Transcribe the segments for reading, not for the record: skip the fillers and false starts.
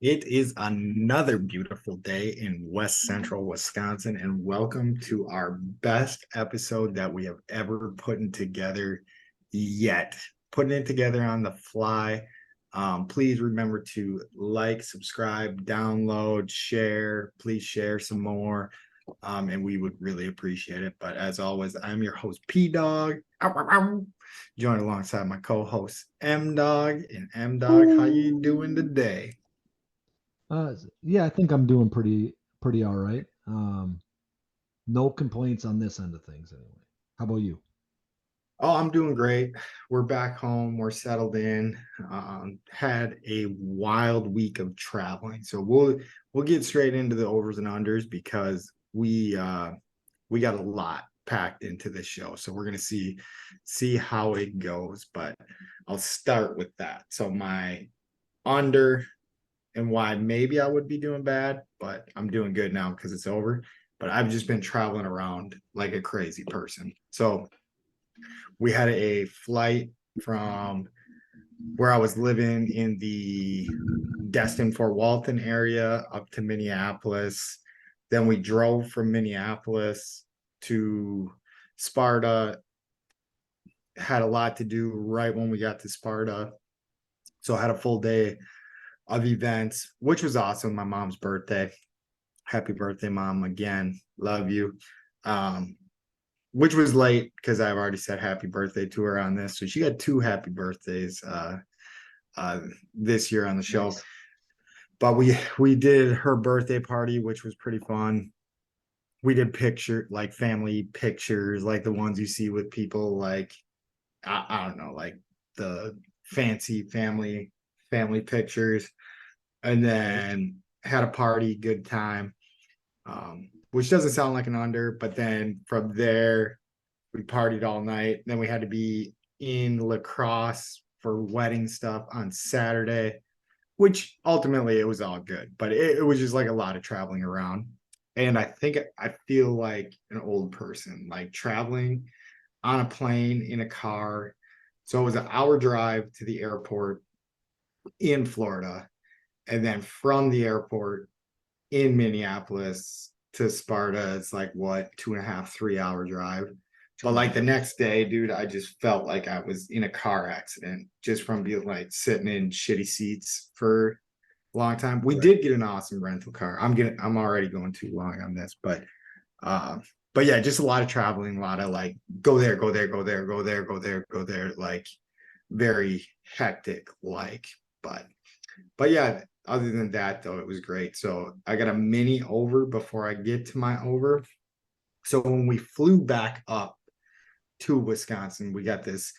It is another beautiful day in West Central Wisconsin, and welcome to our best episode that we have ever put together yet. Putting it together on the fly. Please remember to like, subscribe, download, share. Please share some more, and we would really appreciate it. But as always, I'm your host, P-Dawg, joined alongside my co-host, M-Dawg. And M-Dawg, how you doing today? Yeah, I think I'm doing pretty all right. No complaints on this end of things anyway. How about you? Oh, I'm doing great. We're back home. We're settled in. Had a wild week of traveling, so we'll get straight into the overs and unders because we got a lot packed into this show. So we're gonna see how it goes. But I'll start with that. So my under and why maybe I would be doing bad, but I'm doing good now because it's over. But I've just been traveling around like a crazy person. So we had a flight from where I was living in the Destin Fort Walton area up to Minneapolis. Then we drove from Minneapolis to Sparta. Had a lot to do right when we got to Sparta. So I had a full day of events, which was awesome. My mom's birthday. Happy birthday, mom. Again, love you. Um, which was late because I've already said happy birthday to her on this. So she got two happy birthdays uh, this year on the show. Nice. But we did her birthday party, which was pretty fun. We did like family pictures, like the ones you see with people like I don't know, like the fancy family pictures, and Nice. then had a party, good time. Which doesn't sound like an under, but then from there we partied all night. Then we had to be in Lacrosse for wedding stuff on Saturday, which ultimately it was all good, but it was just like a lot of traveling around. And I feel like an old person, like traveling on a plane in a car. So it was an hour drive to the airport in Florida. And then from the airport in Minneapolis to Sparta, it's like what, 2.5, 3 hour drive. Two But and a like the half. next day, dude, I just felt like I was in a car accident just from being like sitting in shitty seats for a long time. We Right. did get an awesome rental car. I'm already going too long on this, uh but yeah, just a lot of traveling, a lot of like go there, go there, go there, go there, go there, go there, like very hectic, like, but yeah, other than that, though, it was great. So I got a mini over before I get to my over. So when we flew back up to Wisconsin, we got this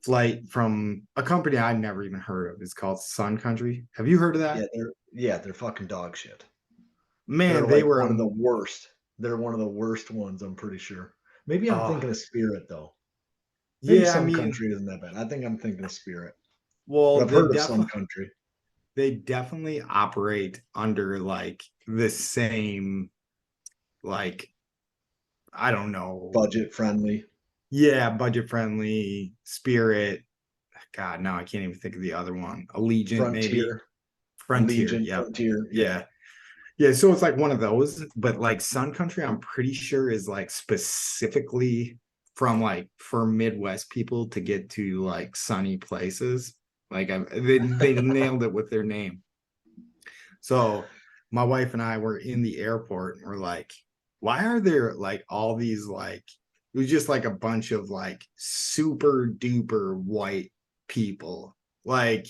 flight from a company I'd never even heard of. It's called Sun Country. Have you heard of Yeah, that? they're fucking dog shit. They're Man, they like were one of the worst. They're one of the worst ones, I'm pretty sure. Maybe I'm uh thinking of Spirit though. Maybe yeah, I Sun mean, Country isn't that bad. I think I'm thinking of Spirit. But well, I've heard of Sun Country. they definitely operate under like the same, like, I don't know. Budget friendly. Yeah, budget friendly, Spirit. God, now I can't even think of the other one. Allegiant, maybe. Frontier. Frontier. Allegiant Yep. Frontier. Yeah. Yeah. Yeah. So it's like one of those, but like Sun Country, I'm pretty sure is like specifically from like for Midwest people to get to like sunny places. Like they nailed it with their name. So my wife and I were in the airport and we're like, why are there like all these like it was just like a bunch of like super duper white people. Like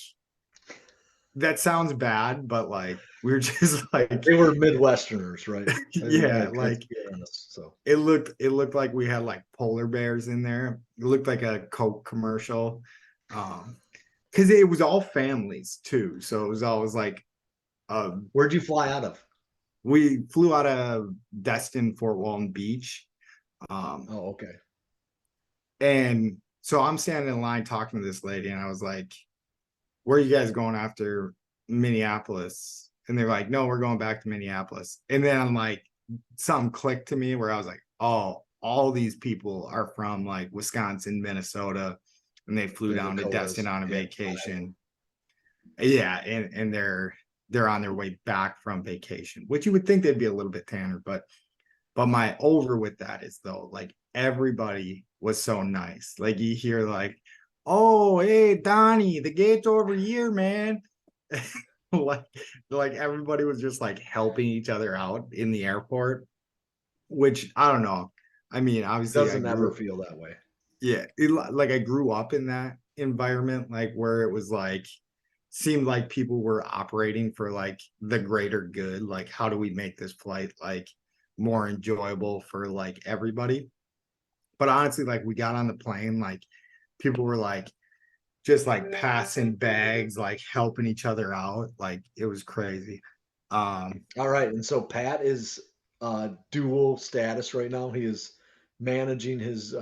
that sounds bad, but like we're just like They were Midwesterners, right? I mean, yeah, let's like be honest. So it looked like we had like polar bears in there. It looked like a Coke commercial. Because it was all families too. So it was always like uh where'd you fly out of? we flew out of Destin, Fort Walton Beach. Um, Oh, okay. and so I'm standing in line talking to this lady, and I was like, where are you guys going after Minneapolis? And they're like, no, we're going back to Minneapolis. And then I'm like, something clicked to me where I was like, oh, all these people are from like Wisconsin, Minnesota, and they flew The down to Destin Dakotas. on a Yeah. vacation. Yeah, and they're they're on their way back from vacation, which you would think they'd be a little bit tanner, but my over with that is though, like everybody was so nice. Like you hear like, oh, hey Donnie, the gate's over here, man. like like everybody was just like helping each other out in the airport, which I don't know. I mean, obviously I Doesn't ever grew feel that way. yeah, like I grew up in that environment, like where it was like seemed like people were operating for like the greater good. Like, how do we make this flight like more enjoyable for like everybody? But honestly, like we got on the plane, like people were like just like passing bags, like helping each other out. Like it was crazy. All right, and so Pat is dual status right now. He is managing his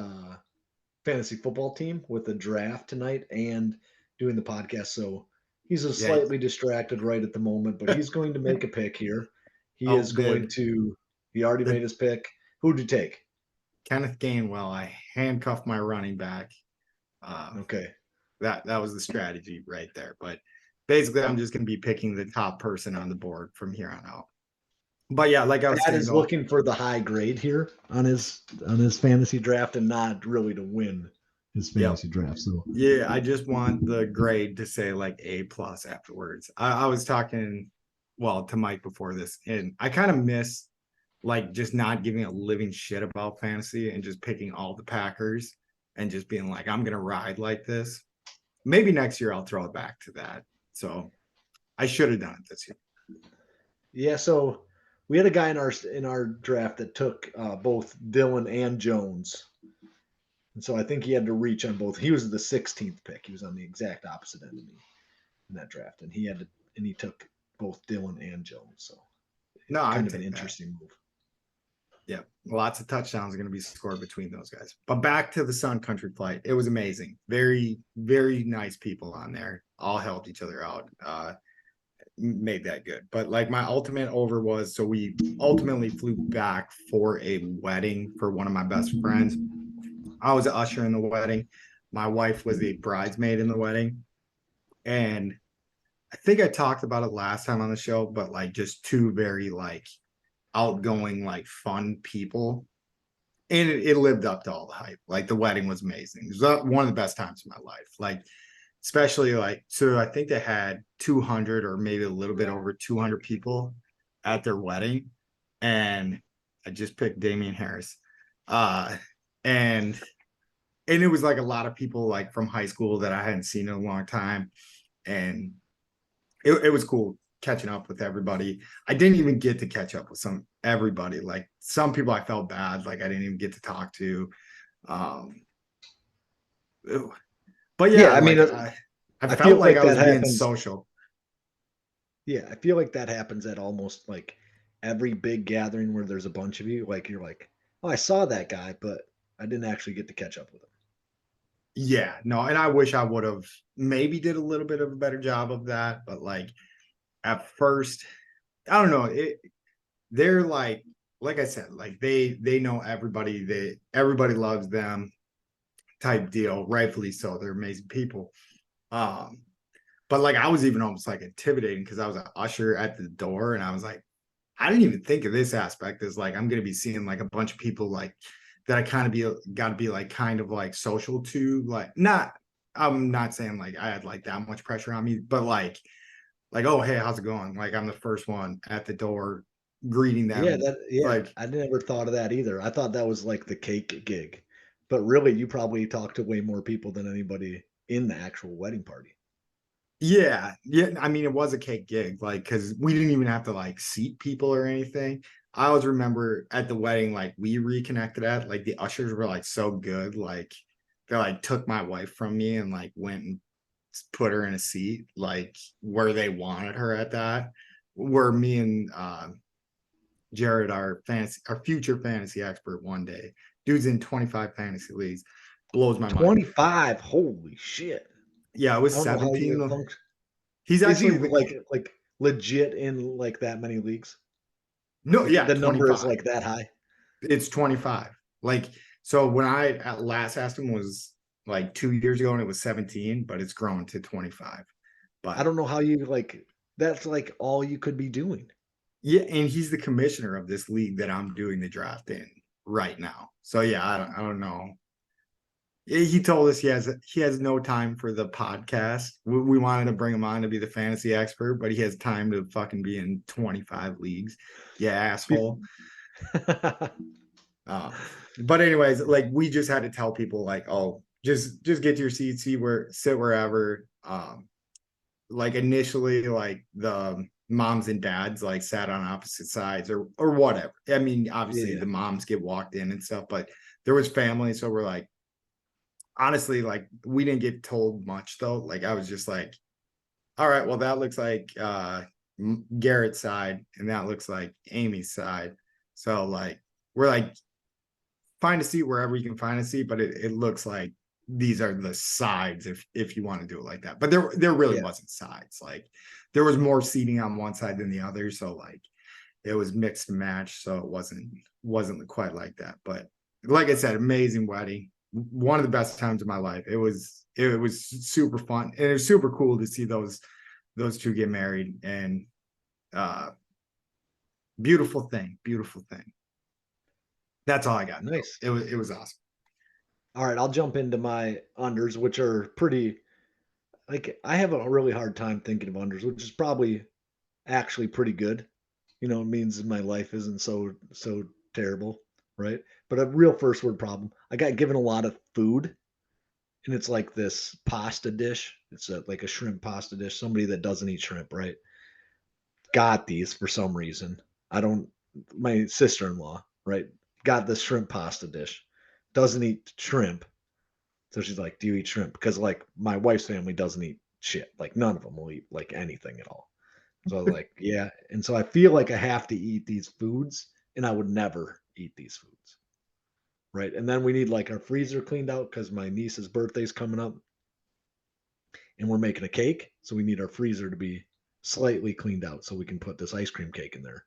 fantasy football team with a draft tonight and doing the podcast. So he's a yeah. slightly distracted right at the moment, but he's going to make a pick here. He Oh, is going good. to. He already The made his pick. Who'd you take? Kenneth Gainwell, I handcuffed my running back. Uh, Okay. that was the strategy right there. But basically, I'm just going to be picking the top person on the board from here on out. But yeah, like I was Pat saying is though, looking for the high grade here on his fantasy draft and not really to win his yeah, fantasy draft. So yeah, I just want the grade to say like A plus afterwards. I was talking, well, to Mike before this, and I kind of miss like just not giving a living shit about fantasy and just picking all the Packers and just being like, I'm gonna ride like this. Maybe next year I'll throw it back to that. So I should have done it this year. yeah, so we had a guy in our draft that took both Dylan and Jones, and so I think he had to reach on both. He was the 16th pick. He was on the exact opposite end of me in that draft, and he took both Dylan and Jones. So No, I'd kind of an take that. interesting move. Yeah, lots of touchdowns are going to be scored between those guys. But back to the Sun Country flight, it was amazing. Very, very nice people on there. All helped each other out. Made that good. But like my ultimate over was so we ultimately flew back for a wedding for one of my best friends. I was an usher in the wedding. My wife was a bridesmaid in the wedding. And I think I talked about it last time on the show, but like just two very like outgoing, like fun people. And it lived up to all the hype. Like the wedding was amazing. It was one of the best times of my life. Like, especially like, so I think they had 200 or maybe a little bit over 200 people at their wedding. And I just picked Damian Harris. Uh, and it was like a lot of people like from high school that I hadn't seen in a long time. And it was cool catching up with everybody. I didn't even get to catch up with everybody. Like some people I felt bad, like I didn't even get to talk to. Um but Yeah, yeah, I mean, like I I feel felt like like I was that being happens. social. Yeah, I feel like that happens at almost like every big gathering where there's a bunch of you. Like you're like, oh, I saw that guy, but I didn't actually get to catch up with him. Yeah, no, and I wish I would have maybe did a little bit of a better job of that, but like at first, I don't know, they're like I said, like they know everybody, everybody loves them type deal, rightfully so. They're amazing people. Um, but like I was even almost like intimidating because I was an usher at the door and I was like, I didn't even think of this aspect as like I'm gonna be seeing like a bunch of people like that I kind of be gotta be like kind of like social to, like not I'm not saying like I had like that much pressure on me, but like, oh hey, how's it going? Like I'm the first one at the door greeting them. Yeah, Like, I never thought of that either. I thought that was like the cake gig. But really you probably talked to way more people than anybody in the actual wedding party. yeah, yeah. I mean, it was a cake gig, like, because we didn't even have to like seat people or anything. I always remember at the wedding, like we reconnected at, like the ushers were like so good, like they like took my wife from me and like went and put her in a seat, like where they wanted her at that. Where me and Jared, our future fantasy expert, one day, dude's in 25 fantasy leagues, blows my mind. 25. Holy shit. Yeah, it was I don't know how you 17. function. He's Is he actually the like legit in like that many leagues? no, Like yeah, the number is 25. like that high? It's 25. Like, so when I at last asked him was like 2 years ago and it was 17, but it's grown to 25. I But don't know how you like. That's like all you could be doing. Yeah, and he's the commissioner of this league that I'm doing the draft in right now. So yeah, I don't know. He told us he has no time for the podcast. We wanted to bring him on to be the fantasy expert, but he has time to fucking be in 25 leagues. Yeah, asshole. But anyways, like we just had to tell people like, oh, just get to your seat, sit wherever. Like initially, like the moms and dads like sat on opposite sides or whatever. I mean, obviously Yeah. the moms get walked in and stuff, but there was family, so we're like, honestly, like we didn't get told much though. Like I was just like, all right, well, that looks like Garrett's side, and that looks like Amy's side. So like we're like, find a seat wherever you can find a seat, but it looks like these are the sides if you want to do it like that. But there really Yeah. wasn't sides. Like there was more seating on one side than the other. So like it was mixed and match. So it wasn't quite like that. But like I said, amazing wedding. One of the best times of my life. It was super fun. And it was super cool to see those two get married. And uh beautiful thing. Beautiful thing. That's all I got though. Nice. It was awesome. All right, I'll jump into my unders, which are pretty like I have a really hard time thinking of unders, which is probably actually pretty good. It means my life isn't so terrible, right? But a real first word problem. I got given a lot of food, and it's like this pasta dish. It's like a shrimp pasta dish. Somebody that doesn't eat shrimp, right? Got these for some reason. I don't. My sister-in-law, right, got this shrimp pasta dish. Doesn't eat shrimp, so she's like, "Do you eat shrimp?" Because like my wife's family doesn't eat shit. Like none of them will eat like anything at all. So I was like, yeah. And so I feel like I have to eat these foods, and I would never eat these foods. Right. And then we need like our freezer cleaned out because my niece's birthday's coming up and we're making a cake. So we need our freezer to be slightly cleaned out so we can put this ice cream cake in there.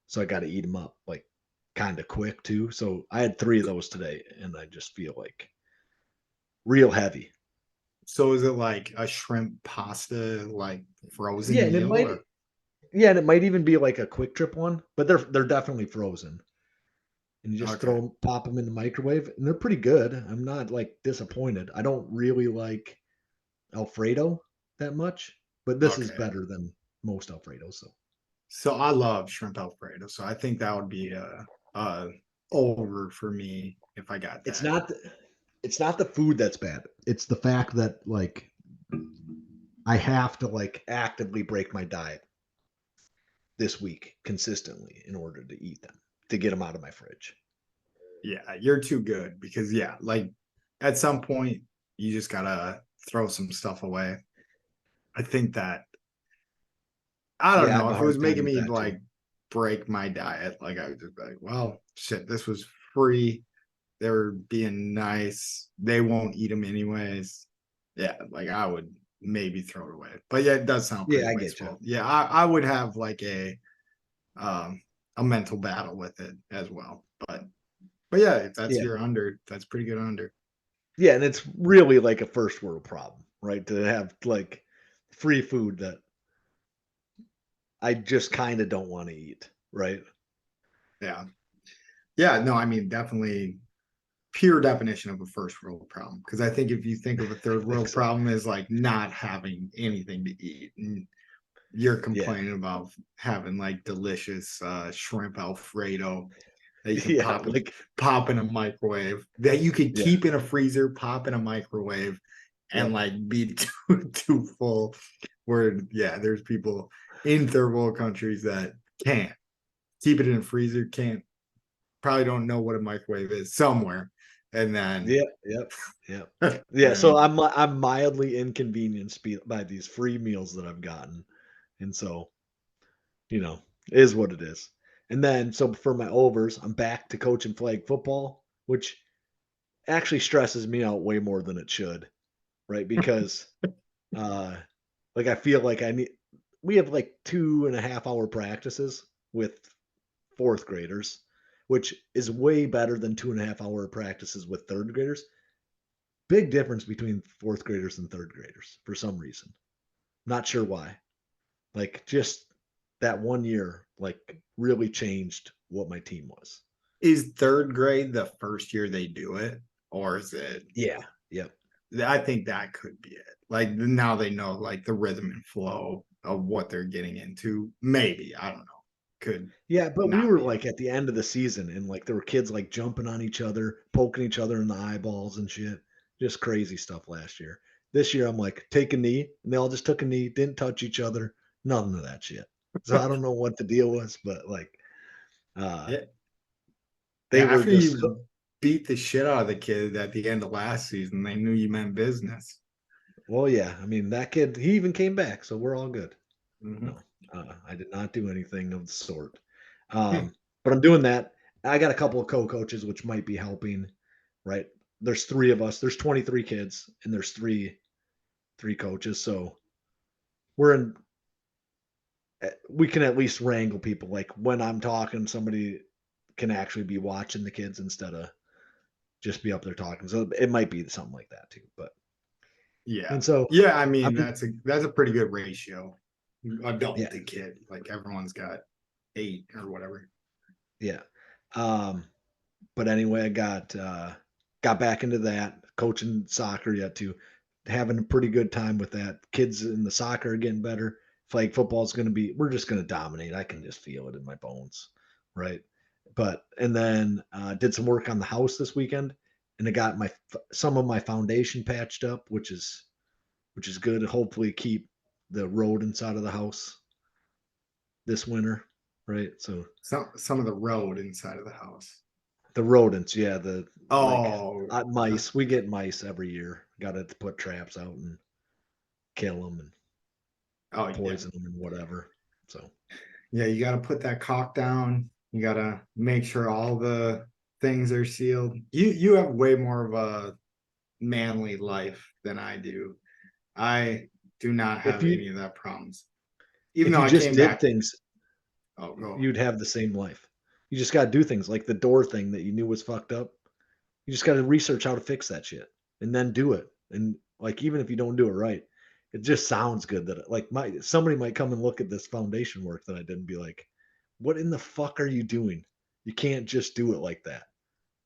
So I got to eat them up like kind of quick too. So I had 3 of those today and I just feel like real heavy. So is it like a shrimp pasta, like Yeah. frozen And it meal, might, or yeah. And it might even be like a quick trip one, but they're definitely frozen. And you just okay, pop them in the microwave, and they're pretty good. I'm not like disappointed. I don't really like Alfredo that much, but this is okay. better than most Alfredos. So So I love shrimp Alfredo. So I think that would be a over for me if I got it's that. not it's not the food that's bad. It's the fact that like I have to like actively break my diet this week consistently in order to eat them to get them out of my fridge. Yeah, you're too good because yeah, like at some point you just gotta throw some stuff away. I think that I don't Yeah, I know have a if it was hard time making with me that too. like break my diet, like I would just be like, well, shit, this was free. They were being nice. They won't eat them anyways. Yeah, like I would maybe throw it away. But yeah, it does sound Yeah, pretty I get you. wasteful. Yeah, I would have like um a mental battle with it as well. But yeah, if that's Yeah. your under, that's pretty good under. Yeah, and it's really like a first world problem, right? To have like free food that I just kind of don't want to eat, right? Yeah. Yeah, no, I mean definitely pure definition of a first world problem. Because I think if you think of a I third think world so. problem as like not having anything to eat, and you're Yeah. complaining about having like delicious shrimp Alfredo that you can Yeah, like pop in a microwave, that you could yeah. keep in a freezer, pop in a microwave, and Yep. like be too full. Where yeah, there's people in third world countries that can't keep it in a freezer, can't probably don't know what a microwave is somewhere, and then Yep, yep, yep. Yeah, so and I'm mildly inconvenienced by these free meals that I've gotten. And so, you know, is what it is. And then so for my overs, I'm back to coaching flag football, which actually stresses me out way more than it should, right? Because uh like I feel like I need we have like 2.5 hour practices with fourth graders, which is way better than 2.5 hour practices with third graders. Big difference between fourth graders and third graders for some reason. Not sure why. Like just that 1 year, like really changed what my team was. Is third grade the first year they do it, or is it? Yeah. Yep. I think that could be it. Like now they know like the rhythm and flow of what they're getting into. Maybe I don't know. Could Yeah, but we not were be it. like at the end of the season and like there were kids like jumping on each other, poking each other in the eyeballs and shit. Just crazy stuff last year. This year I'm like, take a knee, and they all just took a knee, didn't touch each other, none of that shit. So I don't know what the deal was, but like uh Yeah, they were after just you beat the shit out of the kid at the end of last season, they knew you meant business. well, yeah. I mean, that kid, he even came back, so we're all good. Mhm. No, I did not do anything of the sort. But I'm doing that. I got a couple of co-coaches, which might be helping. Right? There's three of us. There's 23 kids, and there's three coaches. So we're in. We can at least wrangle people. Like when I'm talking, somebody can actually be watching the kids instead of just be up there talking. So it might be something like that too. But Yeah. and so Yeah, I I'm mean that's a pretty good ratio. Adult yeah, to kid. Like everyone's got 8 or whatever. yeah. Um, But anyway, I got back into that, coaching soccer yet too, having a pretty good time with that. Kids in the soccer are getting better. Flag football is going to be, we're just going to dominate. I can just feel it in my bones, right? But and then did some work on the house this weekend, and I got some of my foundation patched up, which is good. Hopefully, keep the rodents out of the house this winter, right? So Some of the road inside of the house. the rodents, yeah, the like Oh, mice. We get mice every year. Got to put traps out and kill them and oh yeah. poison them and whatever. So Yeah, you got to put that caulk down. You got to make sure all the things are sealed. You have way more of a manly life than I do. I do not if have you any of that problems. Even if though you I just came did back. things, Oh, go. you'd have the same life. You just got to do things like the door thing that you knew was fucked up. You just got to research how to fix that shit and then do it. And like even if you don't do it right, it just sounds good that like my somebody might come and look at this foundation work that I did and be like, "What in the fuck are you doing? You can't just do it like that."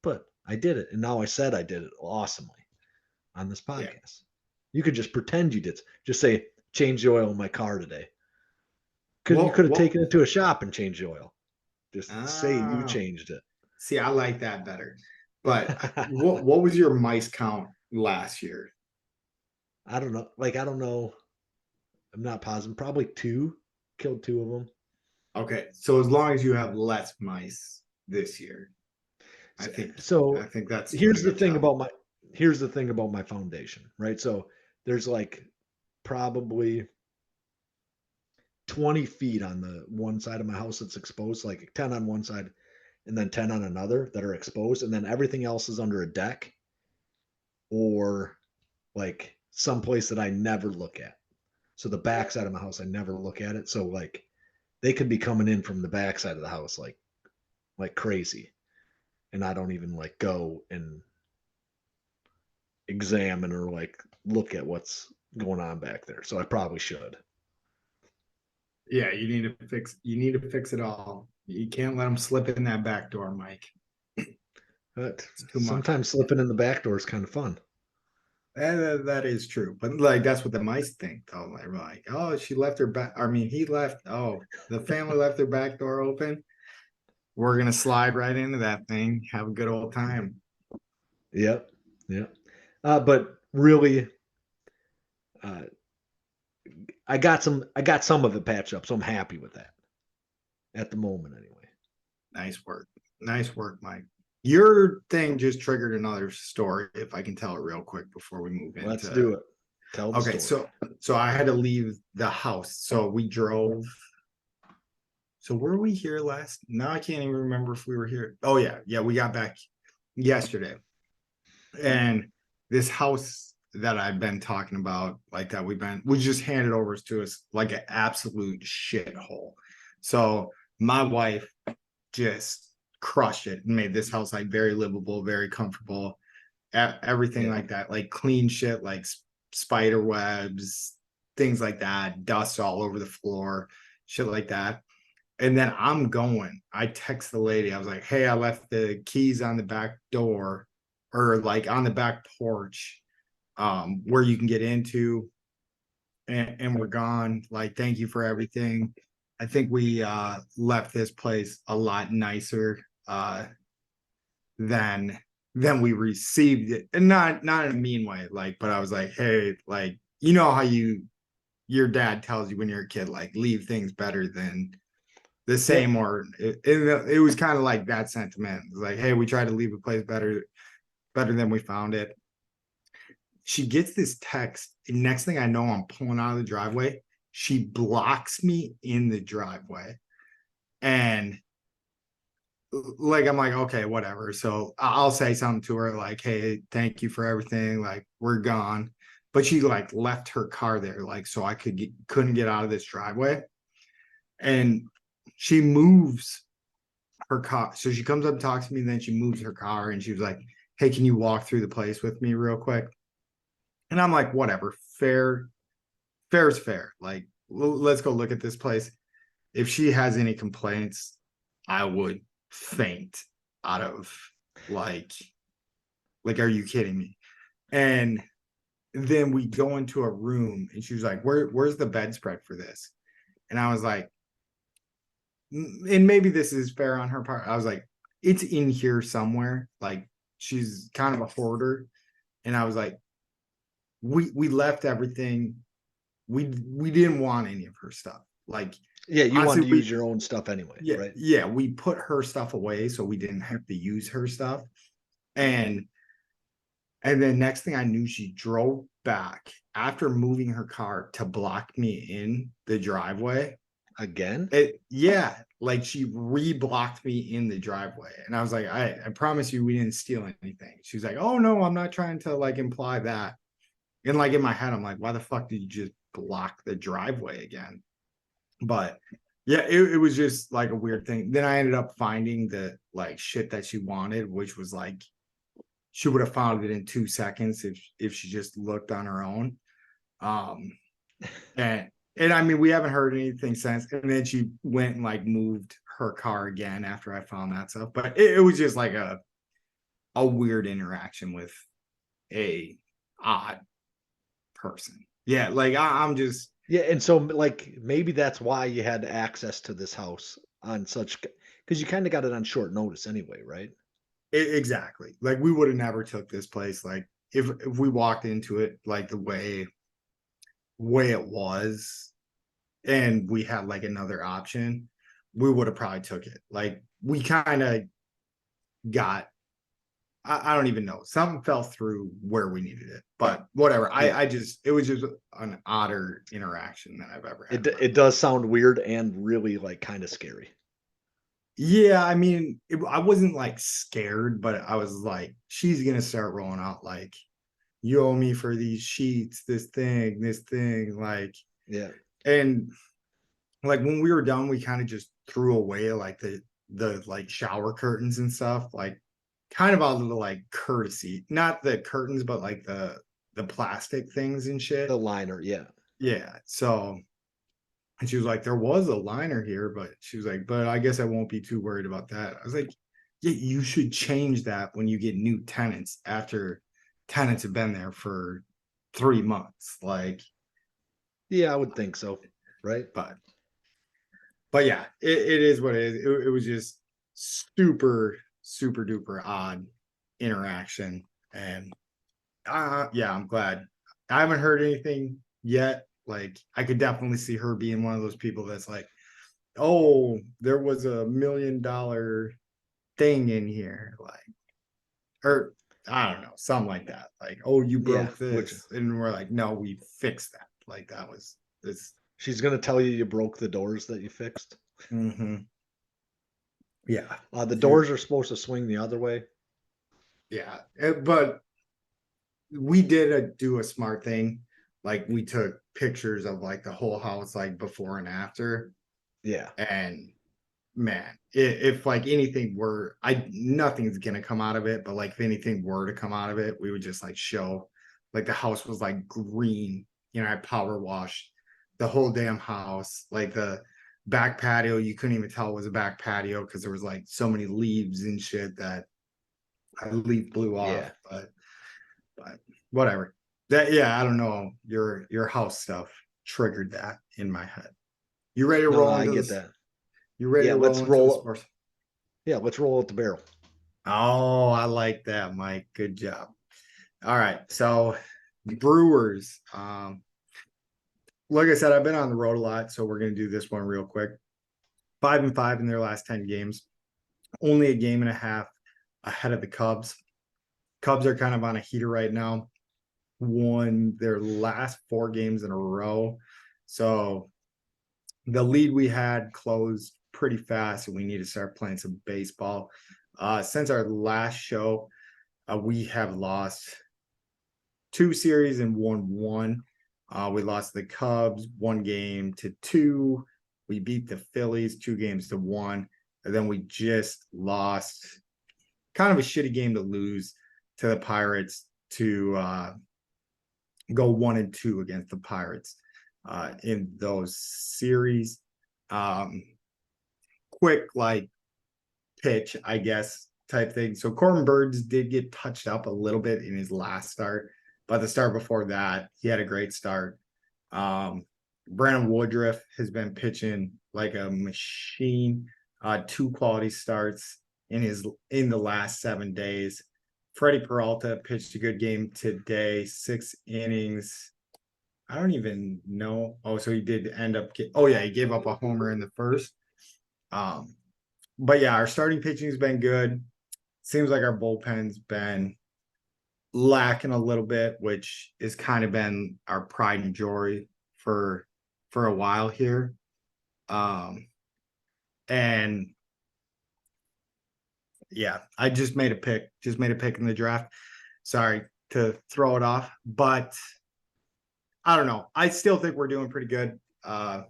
But I did it, and now I said I did it awesomely on this Yeah. podcast. You could just pretend you did. Just say, "Change the oil in my car today." You What could have what taken it to a shop and changed the oil. Just say you ah changed it. see, I like that better. But what was your mice count last year? I don't know. Like I don't know. I'm not positive. Probably two. Killed two of them. Okay, so as long as you have less mice this year, I So, think I so think that's doing a here's the good thing job. about my here's the thing about my foundation, right? So there's like probably 20 feet on the one side of my house that's exposed, like 10 on one side and then 10 on another that are exposed. And then everything else is under a deck or like someplace that I never look at. So the back side of my house, I never look at it. So like they could be coming in from the back side of the house like crazy. And I don't even like go and examine or like look at what's going on back there. So I probably should. Yeah, you need to fix it all. You can't let them slip in that back door, Mike. But It's too much. sometimes slipping in the back door is kind of fun. That is true. But like that's what the mice think though. They're like, oh, she left her back. I mean, he left. Oh, the family left their back door open. We're gonna slide right into that thing. Have a good old time. Yep. Yep. But really, uh, I got some of it patched up, so I'm happy with that at the moment anyway. Nice work. Nice work, Mike. Your thing just triggered another story, if I can tell it real quick before we move Let's into. do it. Tell the Okay, story. so I had to leave the house. So we drove. So were we here last? Now I can't even remember if we were here. Oh yeah, we got back yesterday. And this house that I've been talking about, like that we just handed over to us like an absolute shithole. So my wife just crushed it and made this house like very livable, very comfortable, everything Yeah. like that, like clean shit, like spider webs, things like that, dust all over the floor, shit like that. And then I text the lady. I was like, hey, I left the keys on the back door or like on the back porch, where you can get into, and we're gone. Like, thank you for everything. I think we left this place a lot nicer than we received it. And not in a mean way, like, but I was like, hey, like, you know how your dad tells you when you're a kid, like, leave things better than the Yeah. same, or it was kind of like that sentiment. It was like, hey, we tried to leave a place better than we found it. She gets this text, and next thing I know, I'm pulling out of the driveway. She blocks me in the driveway, and like, I'm like, okay, whatever. So I'll say something to her like, hey, thank you for everything, like, we're gone. But she like left her car there, like, so I couldn't get out of this driveway. And she moves her car. So she comes up and talks to me, and then she moves her car, and she was like, hey, can you walk through the place with me real quick? And I'm like, whatever, fair is fair. Like, let's go look at this place. If she has any complaints, I would faint out of, like, are you kidding me? And then we go into a room, and she was like, where's the bedspread for this? And I was like, and maybe this is fair on her part. I was like, it's in here somewhere. Like, she's kind of a hoarder. And I was like, we left everything. We didn't want any of her stuff. Like, Yeah, you wanted honestly, to use your own stuff anyway, right? yeah, we put her stuff away so we didn't have to use her stuff. And then next thing I knew, she drove back after moving her car to block me in the driveway. Again? Yeah, like, she re-blocked me in the driveway. And I was like, I promise you we didn't steal anything. She was like, oh no, I'm not trying to like imply that. And like, in my head, I'm like, why the fuck did you just block the driveway again? But yeah, it was just like a weird thing. Then I ended up finding the like shit that she wanted, which was like, she would have found it in 2 seconds if she just looked on her own. Um and I mean, we haven't heard anything since. And then she went and like moved her car again after I found that stuff. But it was just like a weird interaction with a odd person. Yeah, like, I'm just Yeah, and so like maybe that's why you had access to this house on such because you kind of got it on short notice anyway, right? exactly, like, we would have never took this place, like, if we walked into it like the way it was, and we had like another option, we would have probably took it. Like, we kind of got, I don't even know, something fell through where we needed it, but whatever. Yeah. I just, it was just an odder interaction than I've ever had It in my it life. does sound weird and really like kind of scary. Yeah, I mean, I wasn't like scared, but I was like, she's gonna start rolling out like, you owe me for these sheets, this thing, like. Yeah. And like, when we were done, we kind of just threw away like the like shower curtains and stuff, like, kind of out of the like courtesy, not the curtains, but like the plastic things and shit. The liner, yeah. Yeah. So, and she was like, there was a liner here, but she was like, but I guess I won't be too worried about that. I was like, yeah, you should change that when you get new tenants after tenants have been there for 3 months. Like, Yeah, I would think so, right? but yeah, it is what it is. It was just super duper odd interaction. And yeah, I'm glad. I haven't heard anything yet. Like, I could definitely see her being one of those people that's like, oh, there was $1 million thing in here, like, or I don't know, something like that. Like, oh, you Yeah, broke which this, and we're like, no, we fixed that. Like, that was this. she's gonna tell you you broke the doors that you fixed. Hmm. Yeah, The doors are supposed to swing the other way. yeah. But we did do a smart thing. Like, we took pictures of like the whole house, like, before and after. Yeah. And man, if like anything were, nothing's gonna come out of it, but like, if anything were to come out of it, we would just like show, like, the house was like green I power washed the whole damn house. Like the back patio, you couldn't even tell it was a back patio because there was like so many leaves and shit that a leaf blew Yeah. off. But whatever. That yeah, I don't know. Your house stuff triggered that in my head. You ready to No, roll I into get this? that. You ready Yeah, to let's roll into the roll. sports? Yeah, let's roll at the barrel. Oh, I like that, Mike. Good job. All right. So Brewers. Like I said, I've been on the road a lot, so we're gonna do this one real quick. 5-5 in their last 10 games. Only a game and a half ahead of the Cubs. Cubs are kind of on a heater right now. Won their last 4 games in a row. So the lead we had closed pretty fast, and we need to start playing some baseball. Since our last show, we have lost 2 series and won one. We lost the Cubs 1-2. We beat the Phillies 2-1. And then we just lost kind of a shitty game to lose to the Pirates to go 1-2 against the Pirates in those series. Quick, like, pitch, I guess, type thing. So Corbin Burns did get touched up a little bit in his last start, but the start before that, he had a great start. Brandon Woodruff has been pitching like a machine. 2 quality starts in the last 7 days. Freddie Peralta pitched a good game today, 6 innings. I don't even know. Oh, so he did end up he gave up a homer in the first. But yeah, our starting pitching's been good. Seems like our bullpen's been lacking a little bit, which has kind of been our pride and joy for a while here. And yeah, I just made a pick in the draft. Sorry to throw it off, but I don't know. I still think we're doing pretty good. Have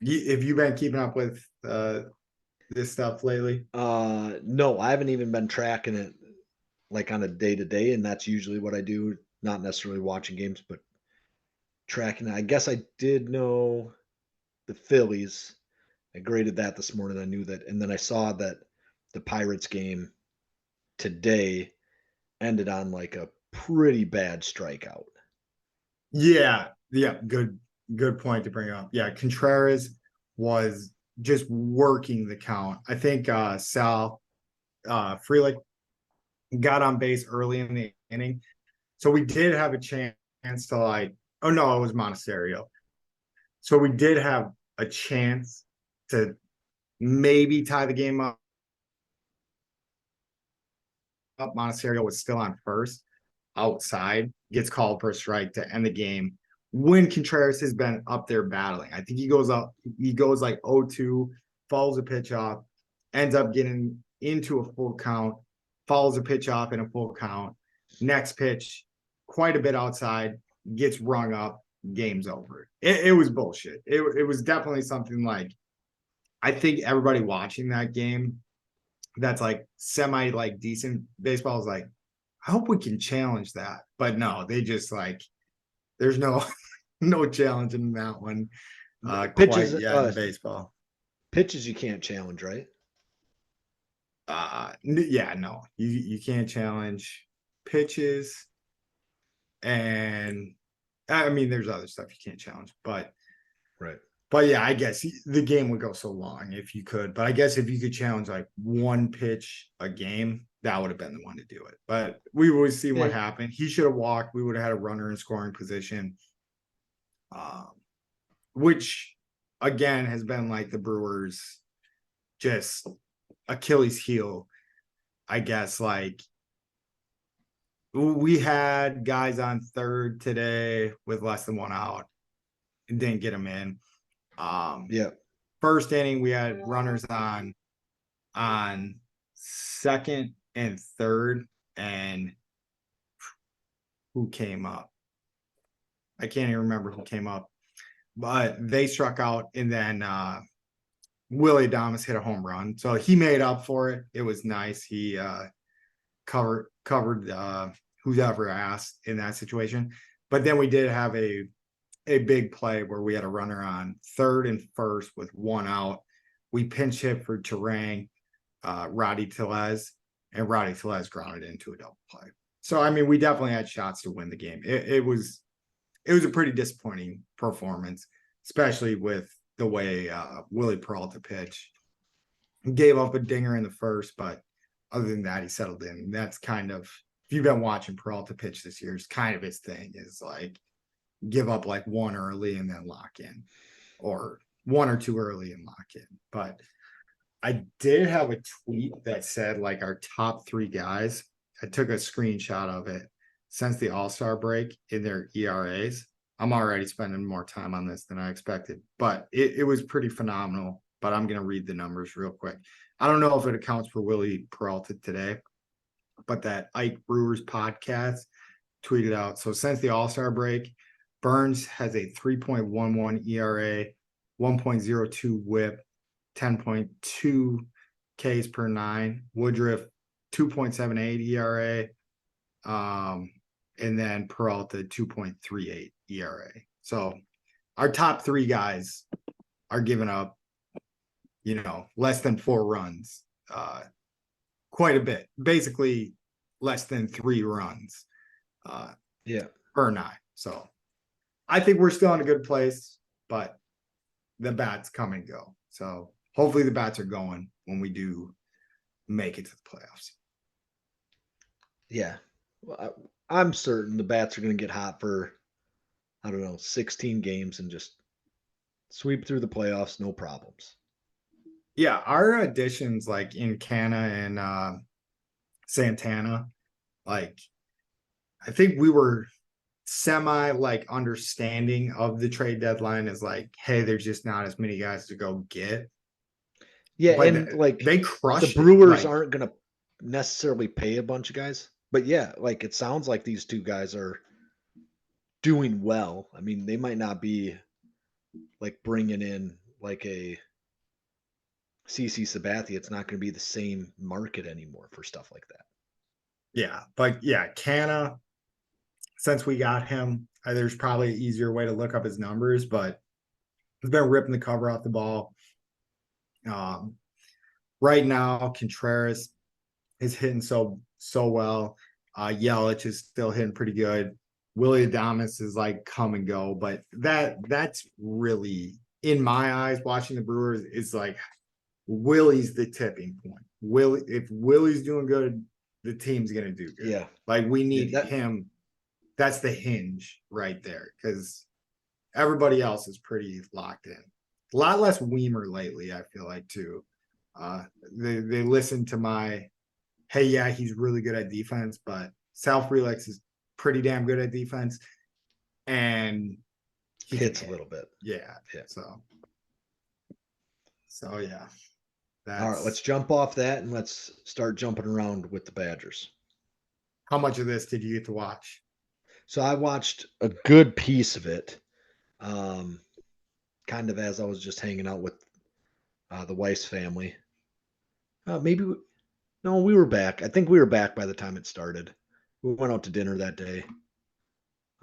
you been keeping up with this stuff lately? No, I haven't even been tracking it like on a day to day, and that's usually what I do. Not necessarily watching games, but tracking it. I guess I did know the Phillies. I graded that this morning. I knew that, and then I saw that the Pirates game today ended on like a pretty bad strikeout. Yeah, good point to bring up. Yeah, Contreras was just working the count. I think Sal Frelick got on base early in the inning. So we did have a chance to oh no, it was Monasterio. So we did have a chance to maybe tie the game up. Monasterio was still on first outside, gets called for a strike to end the game. When Contreras has been up there battling, I think he goes like 0-2, follows a pitch off, ends up getting into a full count, follows a pitch off in a full count. Next pitch, quite a bit outside, gets rung up, game's over. It was bullshit. It was definitely something like, I think everybody watching that game that's like semi like decent baseball is like, I hope we can challenge that. But no, they just like, there's no no challenging that one quite Pitches, yet in baseball. pitches you can't challenge, right? Yeah, no, you can't challenge pitches, and I mean there's other stuff you can't challenge, Right. but yeah, I guess the game would go so long if you could. But I guess if you could challenge like one pitch a game, that would have been the one to do it. But we would see what Yeah. happened. He should have walked. We would have had a runner in scoring position, um, which again has been like the Brewers' just Achilles heel. I guess like we had guys on third today with less than 1 out and didn't get them in. Yeah. First inning, we had runners on second and third, and who came up? I can't even remember who came up, but they struck out, and then Willie Adames hit a home run, so he made up for it. It was nice. He covered who's ever asked in that situation. But then we did have a a big play where we had a runner on third and first with one out. We pinch hit for Terang, Roddy Tellez, and Roddy Tellez grounded into a double play. So I mean, we definitely had shots to win the game. It was a pretty disappointing performance, especially with the way Willie Peralta pitched. He gave up a dinger in the first, but other than that, he settled in. That's kind of, if you've been watching Peralta pitch this year, it's kind of his thing is like give up like one early and then lock in, or one or two early and lock in. But I did have a tweet that said like our top three guys. I took a screenshot of it since the All-Star break in their ERAs. I'm already spending more time on this than I expected, but it was pretty phenomenal. But I'm going to read the numbers real quick. I don't know if it accounts for Willie Peralta today, but that Ike Brewers podcast tweeted out. So since the All-Star break, Burns has a 3.11 ERA, 1.02 whip, 10.2 Ks per nine. Woodruff, 2.78 ERA. And then Peralta, 2.38 ERA. So our top three guys are giving up, less than 4 runs, quite a bit, basically less than 3 runs per nine. So I think we're still in a good place, but the bats come and go. So hopefully the bats are going when we do make it to the playoffs. Yeah. Well, I'm certain the bats are going to get hot for, 16 games and just sweep through the playoffs, no problems. Yeah, our additions like in Canna and Santana, like I think we were semi like understanding of the trade deadline is like, hey, there's just not as many guys to go get. Yeah, But and like they crushed the Brewers like, aren't going to necessarily pay a bunch of guys, but yeah, like it sounds like these two guys are doing well. I mean, they might not be like bringing in like a CC Sabathia. It's not going to be the same market anymore for stuff like that. yeah, but yeah, Canna, since we got him, there's probably an easier way to look up his numbers, but he's been ripping the cover off the ball. Right now, Contreras is hitting so well. Yelich is still hitting pretty good. Willie Adames is like come and go, but that's really, in my eyes, watching the Brewers, is like Willie's the tipping point. If Willie's doing good, the team's gonna do good. Yeah, like we need him. That's the hinge right there, because everybody else is pretty locked in. A lot less Weimer lately, I feel like too. They listen to my, hey, yeah, he's really good at defense, but Sal Frelick is pretty damn good at defense, and he hits a little bit. Yeah. So yeah. All right, let's jump off that and let's start jumping around with the Badgers. How much of this did you get to watch? So I watched a good piece of it, kind of as I was just hanging out with the Weiss family. We were back. I think we were back by the time it started. We went out to dinner that day.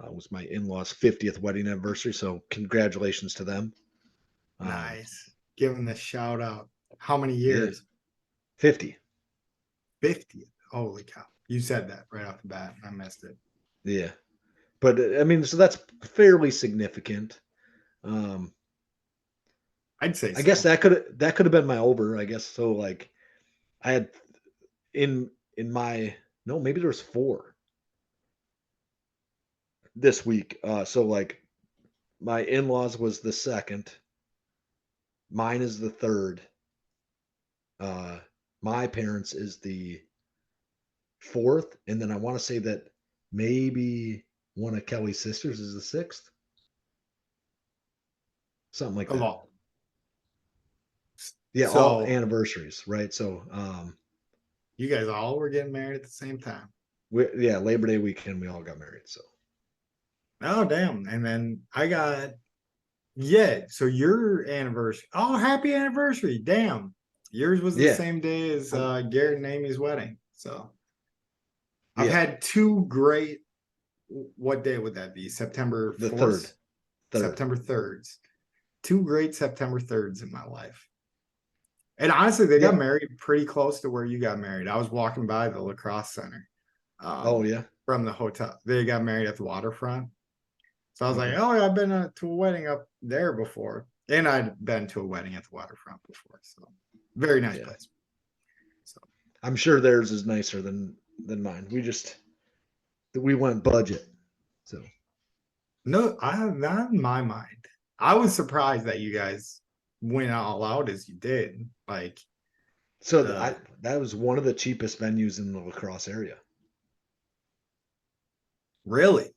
It was my in-laws' 50th wedding anniversary, so congratulations to them. Nice. Give them the shout out. How many years? 50. 50. Holy cow. You said that right off the bat. I missed it. Yeah. But I mean, so that's fairly significant. I'd say I guess that could have been my over, I guess. So like I had maybe there was 4 this week. So like my in-laws was the second. Mine is the third. My parents is the 4th, and then I want to say that maybe one of Kelly's sisters is the 6th. Something like that. All. Yeah, so, all anniversaries, right? So you guys all were getting married at the same time. Labor Day weekend we all got married. So oh damn. And then I got so your anniversary. Oh, happy anniversary. Damn. Yours was the same day as Garrett and Amy's wedding. So I've had 2 great, what day would that be? September 4th? Third. September 3rds. Two great September 3rds in my life. And honestly, they got Yeah. married pretty close to where you got married. I was walking by the lacrosse center Oh yeah. from the hotel. They got married at the waterfront. So I was like, Okay. oh, yeah, I've been to a wedding up there before. And I'd been to a wedding at the waterfront before. So very nice Yeah. place. So I'm sure theirs is nicer than mine. We went budget. So no, I have not in my mind. I was surprised that you guys went all out as you did. Like the that was one of the cheapest venues in the lacrosse area. really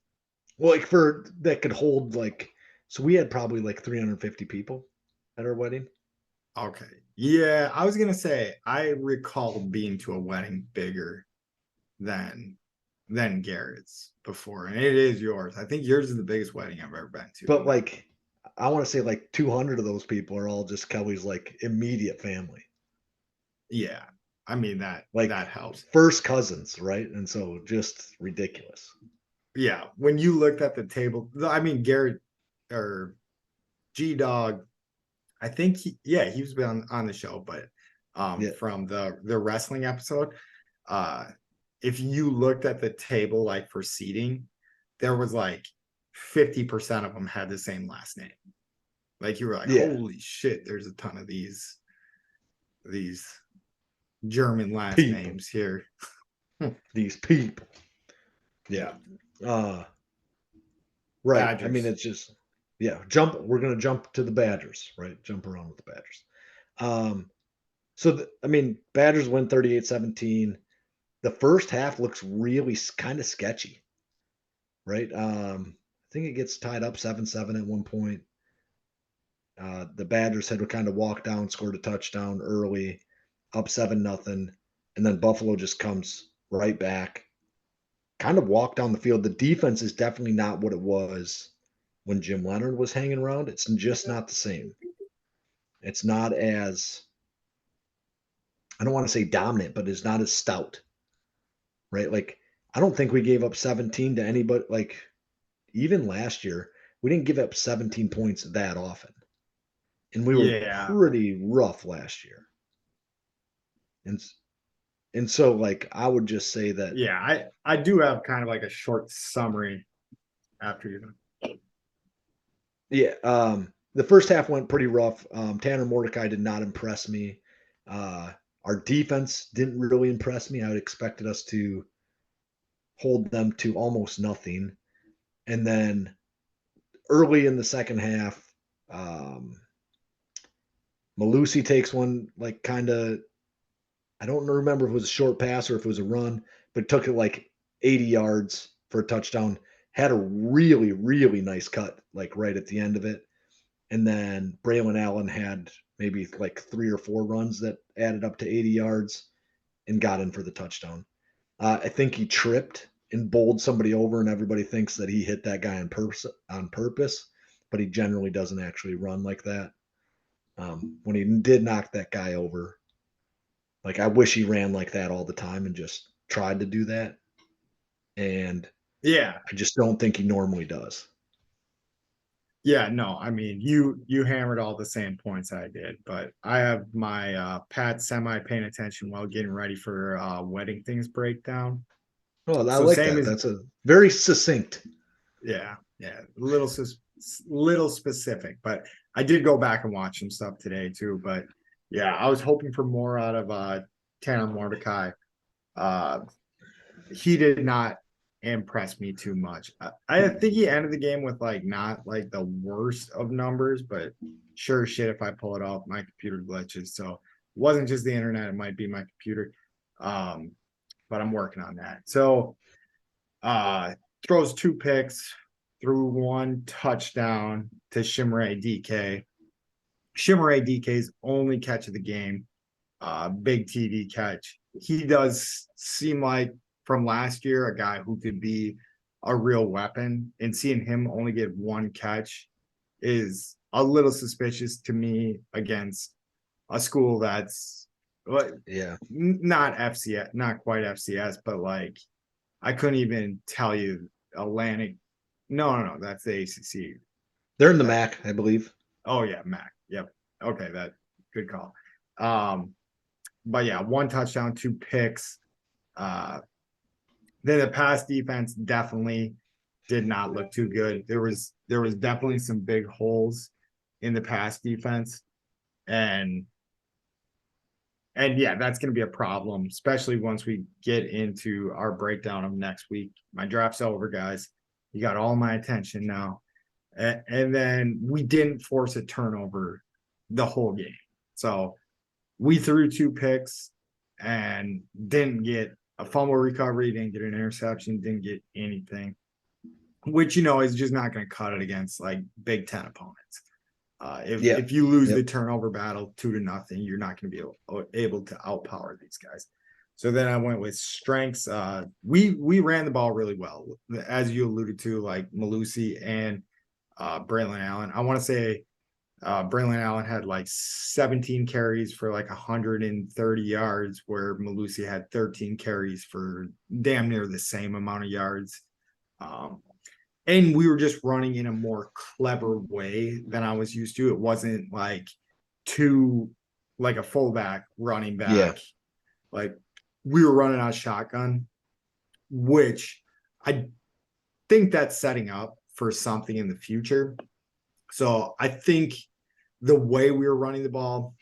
Well, like for that could hold like so we had probably like 350 people at our wedding. okay. Yeah, I was gonna say I recall being to a wedding bigger than Garrett's before, and it is yours. I think yours is the biggest wedding I've ever been to. But like I want to say like 200 of those people are all just Kelly's like immediate family. Yeah, I mean that Like helps. first cousins, right? And so just ridiculous. Yeah, when you looked at the table, I mean Garrett or G-Dawg, I think he was on the show, but Yeah. from the wrestling episode, uh if you looked at the table like for seating, there was like 50% of them had the same last name. Like you were like, Yeah. holy shit, there's a ton of these German last People. names here. These people. Yeah. Yeah. Uh right. I mean Badgers. it's just yeah, we're gonna jump to the Badgers, right? Jump around with the Badgers. Um I mean, Badgers win 38-17. The first half looks really kind of sketchy, right? I think it gets tied up 7-7 at one point. The Badgers had to kind of walk down, scored a touchdown early, up 7-0, and then Buffalo just comes right back, kind of walk down the field. The defense is definitely not what it was when Jim Leonard was hanging around. It's just not the same. It's not as I don't want to say dominant, but it's not as stout, right? Like I don't think we gave up 17 to anybody. Like even last year, we didn't give up 17 points that often, and we were Yeah. pretty rough last year. And so like I would just say that Yeah. I do have kind of like a short summary after you. yeah, the first half went pretty rough. Tanner Mordecai did not impress me. Our defense didn't really impress me. I would expected us to hold them to almost nothing. And then early in the second half, um, Malusi takes one like kind of I don't remember if it was a short pass or if it was a run, but took it like 80 yards for a touchdown. Had a really, really nice cut, like right at the end of it. And then Braylon Allen had maybe like 3 or 4 runs that added up to 80 yards and got in for the touchdown. I think he tripped and bowled somebody over, and everybody thinks that he hit that guy on purpose, but he generally doesn't actually run like that. When he did knock that guy over, like I wish he ran like that all the time and just tried to do that. And Yeah. I just don't think he normally does. Yeah, no, I mean you hammered all the same points I did, but I have my Pat semi paying attention while getting ready for wedding things breakdown. Oh, I So like same that. as That's a very succinct. yeah, little specific, but I did go back and watch some stuff today too. But yeah, I was hoping for more out of Tanner Mordecai. Uh he did not impress me too much. I think he ended the game with like not like the worst of numbers, but sure shit, if I pull it off, my computer glitches. So it wasn't just the internet, it might be my computer. Um, but I'm working on that. So uh throws 2 picks, threw 1 touchdown to Shimray DK. Shimray DK's only catch of the game, big TD catch. He does seem like from last year a guy who could be a real weapon, and seeing him only get 1 catch is a little suspicious to me against a school that's like Yeah. not FCS, not quite FCS, but like I couldn't even tell you Atlantic. No, that's the ACC. They're in the That MAC, I believe. Oh yeah, Mac. Yep. Okay, that good call. Um, but yeah, one touchdown, two picks. Uh, then the pass defense definitely did not look too good. There was definitely some big holes in the pass defense, and yeah, that's going to be a problem, especially once we get into our breakdown of next week. My draft's over, guys. You got all my attention now. And then we didn't force a turnover the whole game. So we threw two picks and didn't get a fumble recovery, didn't get an interception, didn't get anything, which, is just not going to cut it against like Big Ten opponents. Yeah. If you lose the Yep. turnover battle 2-0, you're not going to be able to outpower these guys. So then I went with strengths. We ran the ball really well, as you alluded to, like Malusi and Braylon Allen. I want to say Braylon Allen had like 17 carries for like 130 yards, where Malusi had 13 carries for damn near the same amount of yards. And we were just running in a more clever way than I was used to. It wasn't like like a fullback running Yeah. back. Like we were running out shotgun, which I think that's setting up for something in the future. So I think the way we were running the ball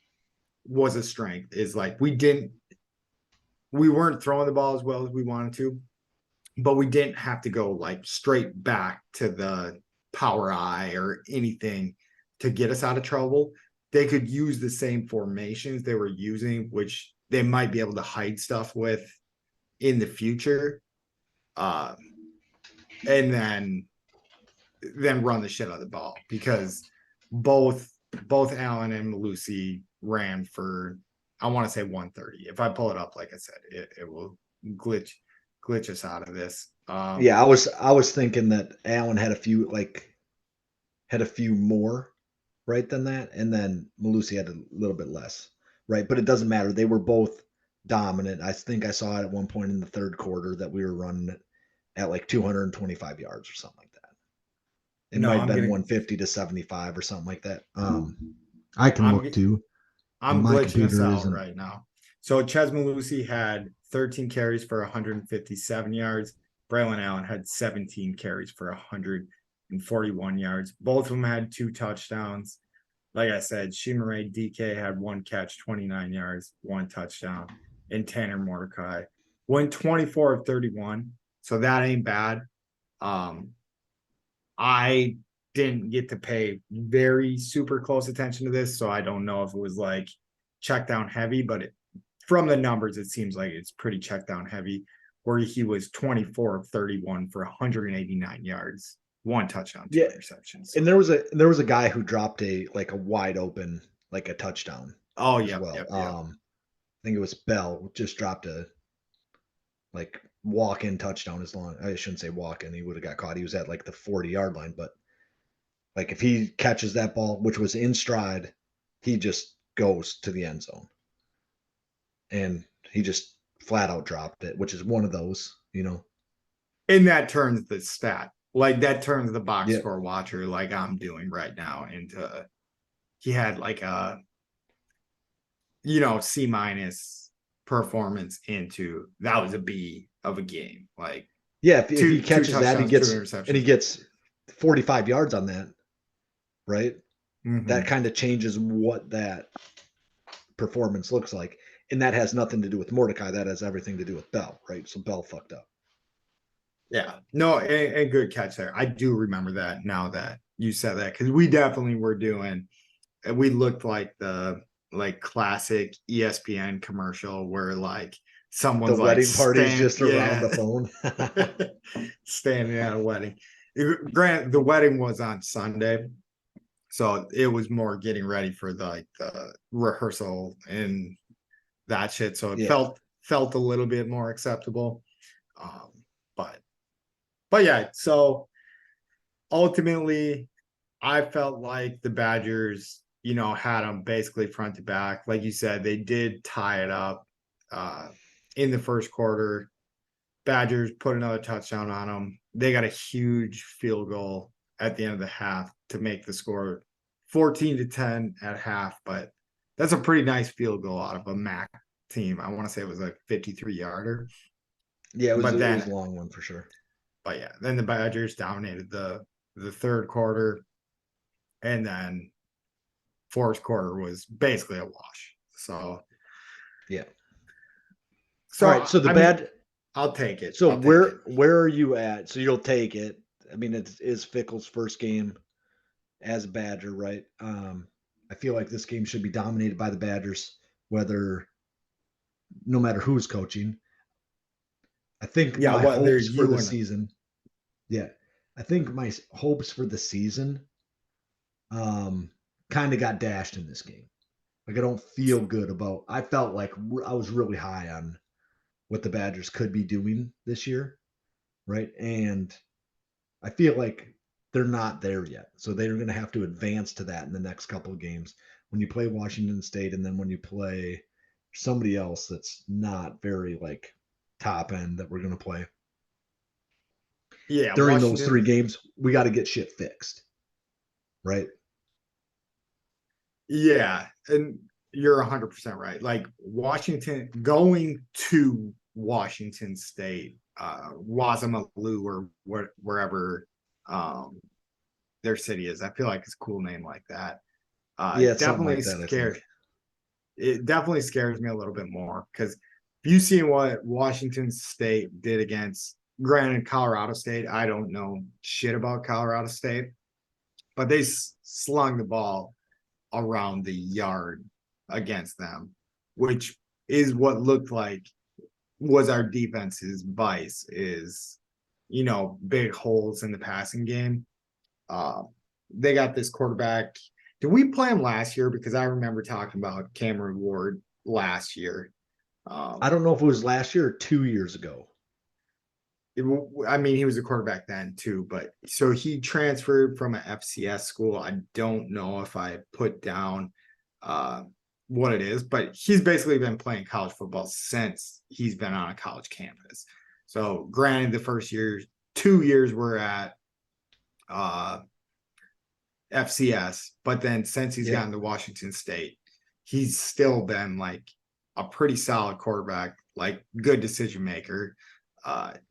was a strength. Is like we weren't throwing the ball as well as we wanted to, but we didn't have to go like straight back to the power eye or anything to get us out of trouble. They could use the same formations they were using, which they might be able to hide stuff with in the future. Uh, and then run the shit out of the ball, because both Allen and Malusi ran for, I want to say 130. If I pull it up, like I said, it will glitch us out of this. Yeah, I was thinking that Allen had a few more right than that, and then Malusi had a little bit less, right? But it doesn't matter. They were both dominant. I think I saw it at one point in the third quarter that we were running it at like 225 yards or something like that. It No, might have been 150 to 75 or something like that. I can look I'm too. I'm My glitching us computer out isn't. right now. So Ches Malusi had 13 carries for 157 yards. Braylon Allen had 17 carries for 141 yards. Both of them had two touchdowns. Like I said, Shimare DK had one catch, 29 yards, one touchdown, and Tanner Mordecai went 24 of 31. So that ain't bad. Um, I didn't get to pay very super close attention to this, so I don't know if it was like check down heavy, but from the numbers, it seems like it's pretty check down heavy, where he was 24 of 31 for 189 yards, one touchdown, two Yeah, interceptions. and So. there was a guy who dropped a wide open like a touchdown Oh, as yep, well. yep, yep. I think it was Bell just dropped a like walk-in touchdown. As long I shouldn't say walk-in, he would have got caught. He was at like the 40-yard line, but like if he catches that ball, which was in stride, he just goes to the end zone, and he just flat out dropped it, which is one of those. And that turns the stat, like that turns the box Yeah, score watcher, like I'm doing right now, into he had like a C minus performance, into that was a B of a game. Like yeah. If he two catches that, touchdowns, two he interceptions. gets 45 yards on that, right? That Mm-hmm. kind of changes what that performance looks like. And that has nothing to do with Mordecai. That has everything to do with Bell, right? So Bell fucked up. Yeah, no, a good catch there. I do remember that now that you said that, because we definitely were doing. We looked like the classic ESPN commercial where like The someone's like wedding party's just around the phone. standing at a wedding. Grant, the wedding was on Sunday, so it was more getting ready for the rehearsal and that shit. So it Yeah. felt a little bit more acceptable. Um, but yeah, so ultimately, I felt like the Badgers, had them basically front to back. Like you said, they did tie it up uh, in the first quarter. Badgers put another touchdown on them. They got a huge field goal at the end of the half to make the score 14-10 at half, but that's a pretty nice field goal out of a MAC team. I want to say it was a 53-yarder. Yeah, it was But it then was a long one for sure. but yeah, then the Badgers dominated the third quarter, and then fourth quarter was basically a wash. So Yeah. All so right. So the I mean, bad. I'll take it. So I'll take it. where are you at? So you'll take it. I mean, it is Fickle's first game as a Badger, right? I feel like this game should be dominated by the Badgers, whether no matter who's coaching. I think Yeah, my whether hopes for you the and season, yeah, I think my hopes for the season um, kind of got dashed in this game. Like I don't feel good about. I felt like I was really high on what the Badgers could be doing this year, right? And I feel like they're not there yet. So they're going to have to advance to that in the next couple of games. When you play Washington State and then when you play somebody else that's not very like top end that we're going to play yeah, during those three Washington. games, we got to get shit fixed, right? Yeah, and you're 100% right. Like Washington going to Washington State, Wazamalu or wherever their city is. I feel like it's a cool name like that. Yeah, it's something Definitely like that, I think. scared. It definitely scares me a little bit more because if you see what Washington State did against, granted, Colorado State, I don't know shit about Colorado State, but they slung the ball around the yard against them, which is what looked like was our defense's vice is, big holes in the passing game. Uh, they got this quarterback. Did we play him last year? Because I remember talking about Cameron Ward last year. I don't know if it was last year or 2 years ago. I mean, he was a quarterback then too, but so he transferred from an FCS school. I don't know if I put down uh, what it is, but he's basically been playing college football since he's been on a college campus. So, granted, the first year, 2 years we're at uh, FCS, but then since he's Yeah. gotten to Washington State, he's still been like a pretty solid quarterback, like good decision maker.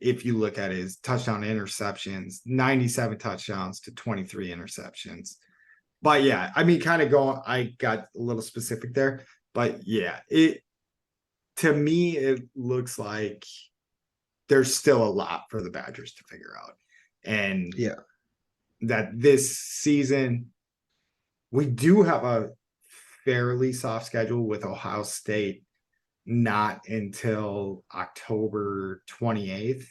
If you look at his touchdown interceptions, 97 touchdowns to 23 interceptions. But yeah, I mean, kind of going, I got a little specific there, but yeah, to me, it looks like there's still a lot for the Badgers to figure out. And Yeah. that this season, we do have a fairly soft schedule with Ohio State not until October 28th. Yeah,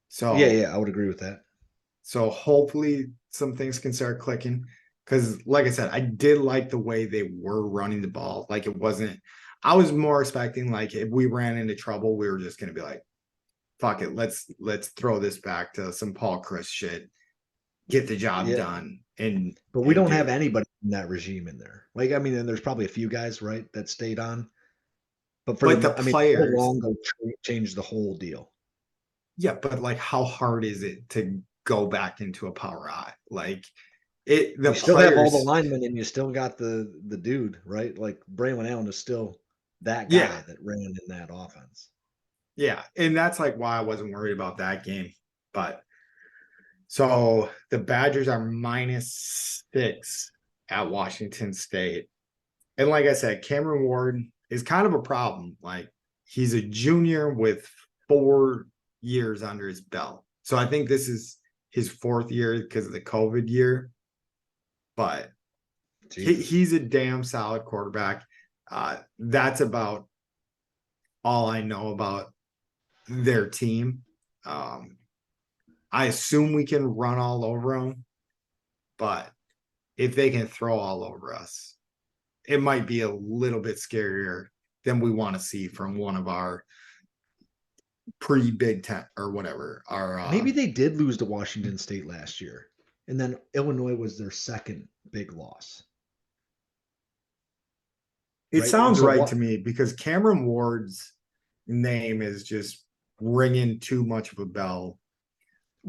So, yeah, I would agree with that. so hopefully some things can start clicking. Because, like I said, I did like the way they were running the ball. Like it wasn't. I was more expecting like if we ran into trouble, we were just gonna be like, "Fuck it, let's throw this back to some Paul Chris shit, get the job Yeah. done, and But we and don't do have it." anybody in that regime in there. Like, I mean, and there's probably a few guys, right, that stayed on. But for But the, the I mean, so players, long ago changed the whole deal. yeah, but like, how hard is it to go back into a power I? Like it, the You still have all the players, linemen, and you still got the dude, right? Like Braylon Allen is still that yeah, guy that ran in that offense. yeah, and that's like why I wasn't worried about that game. But so the Badgers are -6 at Washington State. And like I said, Cameron Ward is kind of a problem. Like he's a junior with 4 years under his belt. So I think this is his fourth year because of the COVID year. But Jesus. he's a damn solid quarterback. That's about all I know about their team. Um, I assume we can run all over them, but if they can throw all over us, it might be a little bit scarier than we want to see from one of our pre-Big Ten or whatever. Our Maybe they did lose to Washington State last year, and then Illinois was their second big loss, it right? And sounds so right to what? me because Cameron Ward's name is just ringing too much of a bell.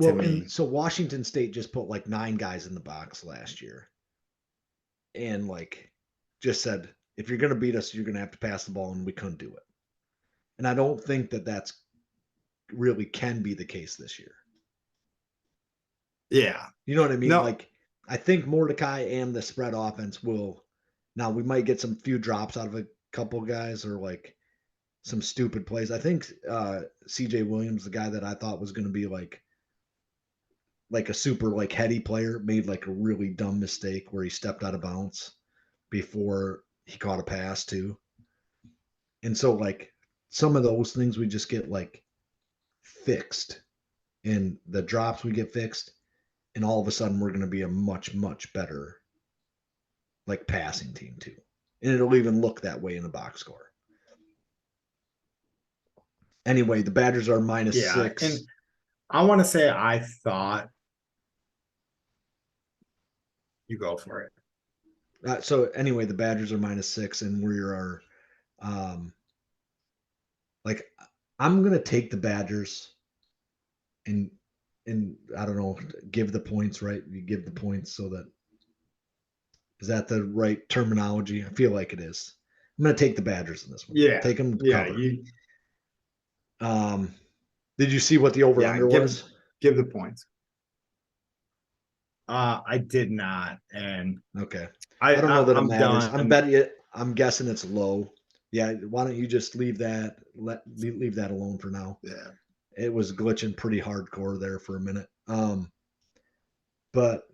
to Well, and me. so Washington State just put like 9 guys in the box last year, and like just said, if you're going to beat us, you're going to have to pass the ball, and we couldn't do it. And I don't think that that's really can be the case this year. Yeah. You know what I mean? No. Like, I think Mordecai and the spread offense will. Now we might get some few drops out of a couple guys or like some stupid plays. I think CJ Williams, the guy that I thought was going to be like a super like heady player, made like a really dumb mistake where he stepped out of bounds before he caught a pass too. And so like some of those things we just get like fixed, and the drops we get fixed, and all of a sudden we're going to be a much better like passing team too, and it'll even look that way in the box score. Anyway, the Badgers are minus Yeah. And 6. I want to say I thought you go for it. So anyway, the Badgers are minus 6, and we are um, like I'm gonna take the Badgers and I don't know, give the points, right? You give the points so that is that the right terminology? I feel like it is. I'm gonna take the Badgers in this one. Yeah. Take them to Yeah. cover. Did you see what the over Yeah. under was? Give the points. I did not. And Okay. I, I don't know that it I'm matters. done. I'm guessing it's low. Yeah, why don't you just leave that leave that alone for now? Yeah. It was glitching pretty hardcore there for a minute. But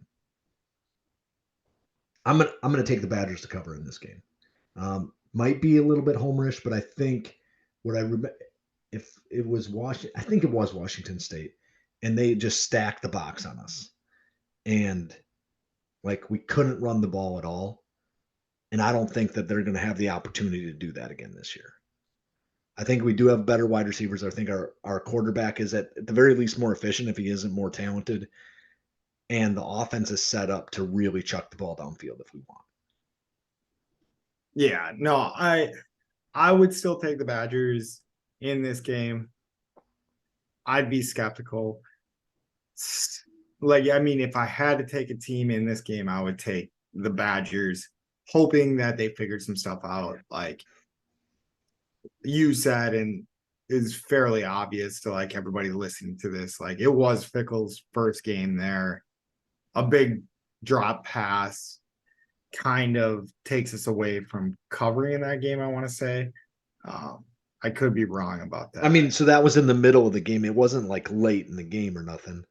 I'm gonna take the Badgers to cover in this game. Might be a little bit homerish, but I think what I remember, if it was Washington, I think it was Washington State, and they just stacked the box on us, and like we couldn't run the ball at all. And I don't think that they're going to have the opportunity to do that again this year. I think we do have better wide receivers. I think our quarterback is at the very least more efficient if he isn't more talented. And the offense is set up to really chuck the ball downfield if we want. Yeah. No, I would still take the Badgers in this game. I'd be skeptical. Like, I mean, if I had to take a team in this game, I would take the Badgers, hoping that they figured some stuff out. Like you said, and is fairly obvious to like everybody listening to this. Like it was Fickle's first game there. A big drop pass kind of takes us away from covering in that game, I want to say. I could be wrong about that. I mean, so that was in the middle of the game. It wasn't like late in the game or nothing.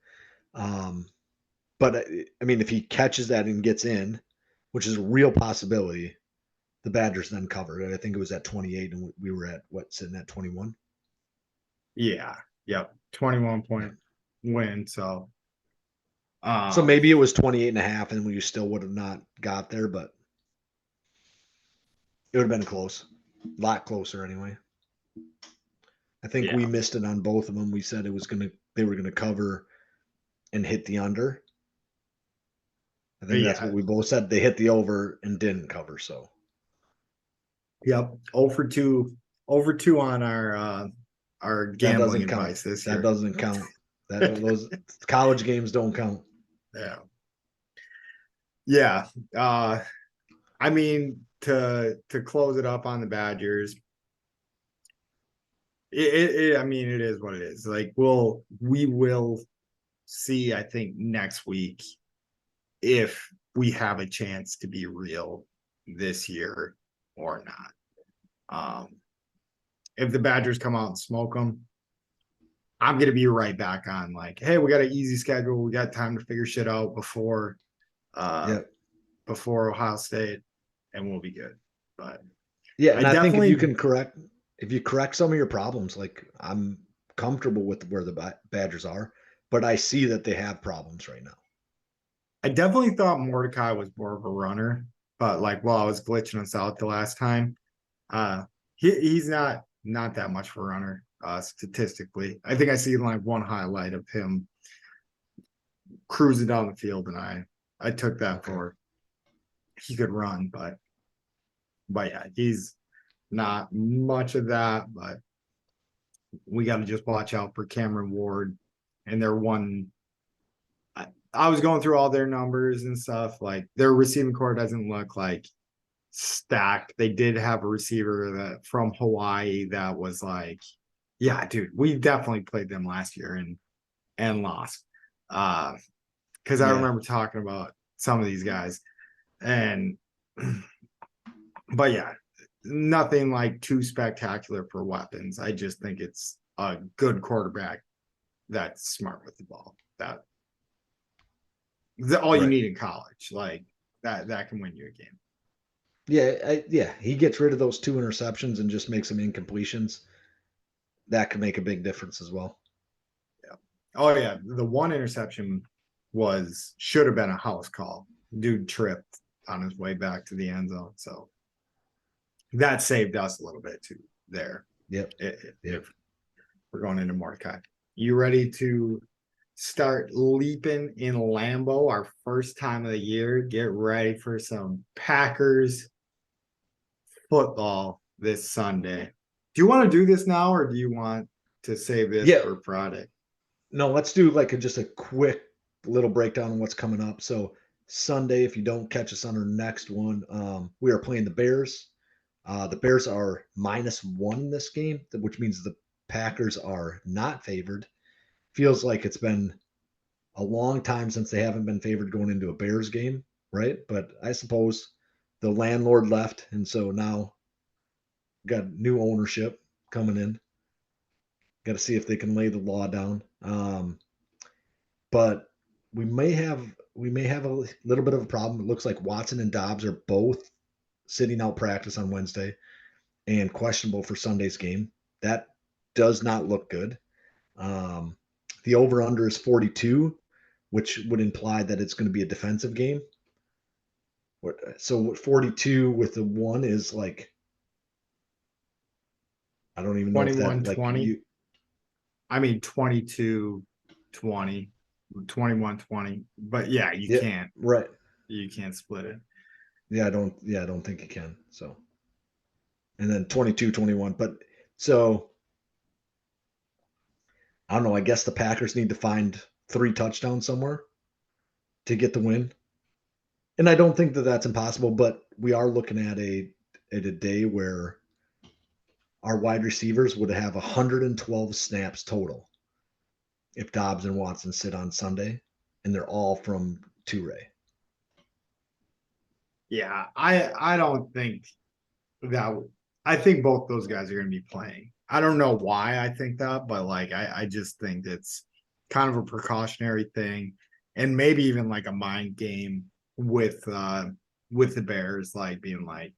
But I mean, if he catches that and gets in, which is a real possibility, the Badgers then covered. I think it was at 28, and we were at what, sitting at 21. Yeah. Yep. 21-point win. So So maybe it was 28 and a half, and we still would have not got there, but it would have been close. A lot closer anyway. I think we yeah. missed it on both of them. We said they were gonna cover and hit the under. I think that's what we both said. They hit the over and didn't cover. So Yep. 0 for 2. Over 2 on our that gambling doesn't count. advice this That year. doesn't count. Those college games don't count. Yeah. Yeah. I mean, to close it up on the Badgers, I mean, it is what it is. Like we will see, I think, next week if we have a chance to be real this year or not. If the Badgers come out and smoke them, I'm gonna be right back on like, hey, we got an easy schedule. We got time to figure shit out before Yep. before Ohio State, and we'll be good. But Yeah, and I I think definitely if you correct some of your problems, like I'm comfortable with where the Badgers are, but I see that they have problems right now. I definitely thought Mordecai was more of a runner, but like while I was glitching us out the last time, he's not that much of a runner statistically. I think I see like one highlight of him cruising down the field, and I took that for he could run, but yeah, he's not much of that. But we got to just watch out for Cameron Ward and their one I was going through all their numbers and stuff. Like their receiving core doesn't look like stacked. They did have a receiver that from Hawaii that was like, yeah, dude, we definitely played them last year and lost. Because I Yeah, remember talking about some of these guys, and but yeah, nothing like too spectacular for weapons. I just think it's a good quarterback that's smart with the ball. That all you right. need in college. Like that can win you a game. Yeah, he gets rid of those 2 interceptions and just makes them incompletions. That could make a big difference as well. Yeah. Oh yeah, the one interception was should have been a house call. Dude tripped on his way back to the end zone, so that saved us a little bit too there. Yep. Yep. If we're going into Mordecai, you ready to start leaping in Lambeau, our first time of the year? Get ready for some Packers football this Sunday. Do you want to do this now, or do you want to save this Yeah. for Friday? No, let's do like just a quick little breakdown on what's coming up. So Sunday, if you don't catch us on our next one, we are playing the Bears. The Bears are -1 in this game, which means the Packers are not favored. Feels like it's been a long time since they haven't been favored going into a Bears game, right? But I suppose the landlord left, and so now got new ownership coming in. Got to see if they can lay the law down. But we may have a little bit of a problem. It looks like Watson and Dobbs are both sitting out practice on Wednesday and questionable for Sunday's game. That does not look good. Um, the over under is 42, which would imply that it's going to be a defensive game. So 42 with the one is like, I don't even know if that, like, 21-20. you, I mean 22-20, 21-20. But yeah, yeah, right. you can't split it. Yeah, I don't think you can. So, and then 22-21. But so I don't know. I guess the Packers need to find 3 touchdowns somewhere to get the win. And I don't think that that's impossible, but we are looking at a day where our wide receivers would have 112 snaps total if Dobbs and Watson sit on Sunday, and they're all from Toure. Yeah, I don't think that. I think both those guys are going to be playing. I don't know why I think that, but like I just think it's kind of a precautionary thing, and maybe even like a mind game with the Bears, like being like,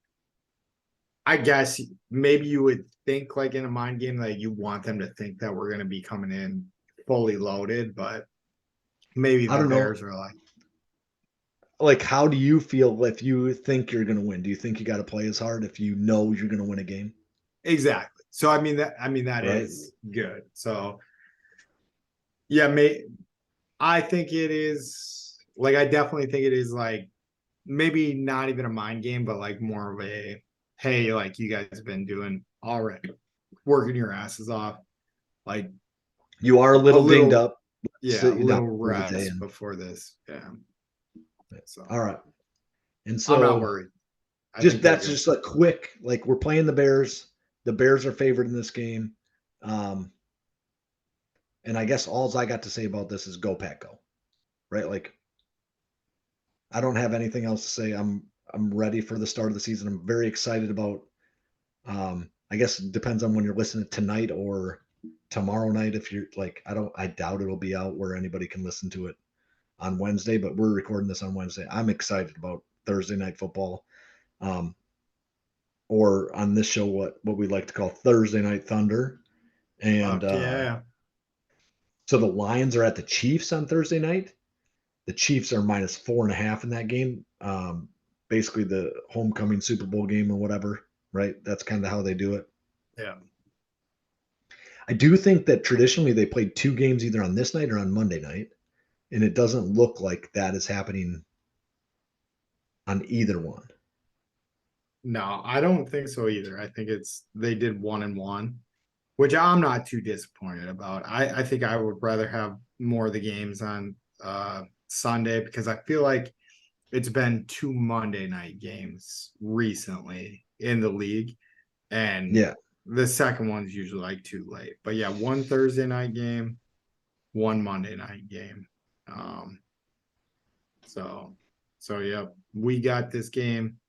I guess maybe you would think like in a mind game that you want them to think that we're going to be coming in fully loaded, but maybe I the don't know. Bears are like, Like, how do you feel if you think you're going to win? Do you think you got to play as hard if you know you're going to win a game? exactly. So I mean that Right? is good. So yeah, I think it is like I definitely think it is like maybe not even a mind game, but like more of a hey, like you guys have been doing already, working your asses off, like You are a a little dinged little, up. yeah, Sit a you down little for the day, rest and before this. Yeah. So all right. And I'm not so worried. I just think they're that's good. just a quick, like, we're playing the Bears. The Bears are favored in this game. Um, and I guess all I got to say about this is go Pack go. Right? Like, I don't have anything else to say. I'm ready for the start of the season. I'm very excited about I guess it depends on when you're listening tonight or tomorrow night. If you're like, I doubt it'll be out where anybody can listen to it on Wednesday, but we're recording this on Wednesday. I'm excited about Thursday night football. Um, or on this show, what we like to call Thursday Night Thunder. And Fuck yeah. so the Lions are at the Chiefs on Thursday night. The Chiefs are -4.5 in that game. Basically the homecoming Super Bowl game or whatever, right? That's kind of how they do it. Yeah. I do think that traditionally they played 2 games either on this night or on Monday night, and it doesn't look like that is happening on either one. No, I don't think so either. I think it's they did 1-1, which I'm not too disappointed about. I think I would rather have more of the games on Sunday because I feel like it's been 2 Monday night games recently in the league, and Yeah. the second one's usually like too late. But yeah, one Thursday night game, one Monday night game. Um, so yeah, we got this game.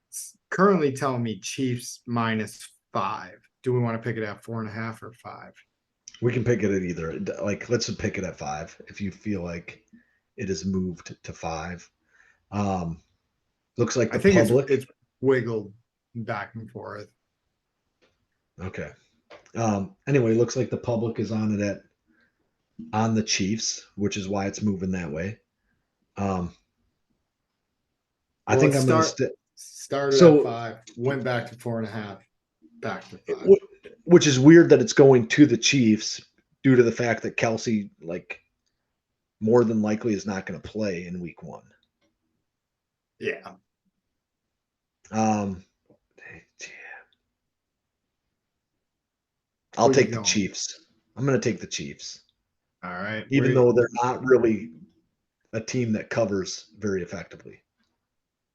It's currently telling me Chiefs -5. Do we want to pick it at 4.5 or 5? We can pick it at either. Like, let's pick it at 5 if you feel like it has moved to 5. Um, looks like I the think public. it's wiggled back and forth. Okay. Anyway, looks like the public is on it on the Chiefs, which is why it's moving that way. Um, I Well, think I'm going to stick. started at So, 5, went back to 4.5, back to it 5. which is weird that it's going to the Chiefs due to the fact that Kelsey, like, more than likely is not going to play in week 1. Yeah. Um, I'll Where you take the going? Chiefs. I'm going to take the Chiefs, All right. even though they're not really a team that covers very effectively,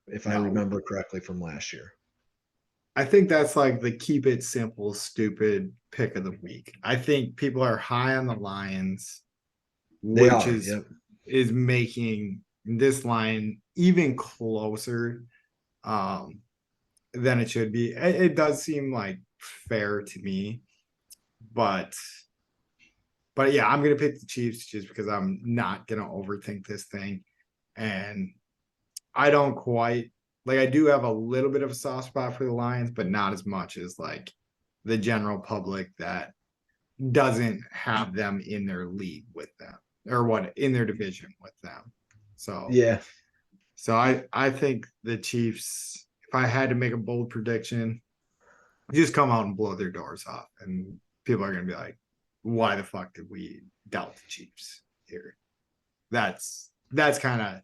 if I No, remember correctly from last year. I think that's like the keep it simple, stupid pick of the week. I think people are high on the Lions, They which are. Yep. is making this line even closer um, than it should be. It does seem like fair to me, but yeah, I'm gonna pick the Chiefs just because I'm not gonna overthink this thing, and I don't quite like. I do have a little bit of a soft spot for the Lions, but not as much as like the general public that doesn't have them in their league with them or what in their division with them. So Yeah. I think the Chiefs, if I had to make a bold prediction, just come out and blow their doors off. And people are gonna be like, why the fuck did we doubt the Chiefs here? That's kind of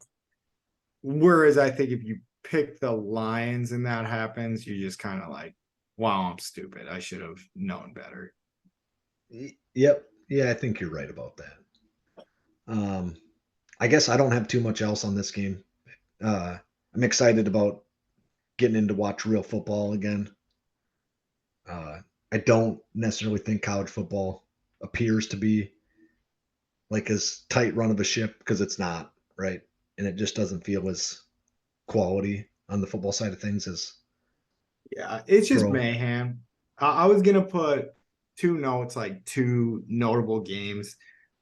whereas I think if you pick the Lions and that happens, you just kind of like, wow, I'm stupid. I should have known better. Yep. Yeah, I think you're right about that. Um, I guess I don't have too much else on this game. I'm excited about getting into watch real football again. Uh, I don't necessarily think college football appears to be like as tight run of a ship because it's not, right? And it just doesn't feel as quality on the football side of things as Yeah, it's just pro. mayhem. I was gonna put two notes, like two notable games.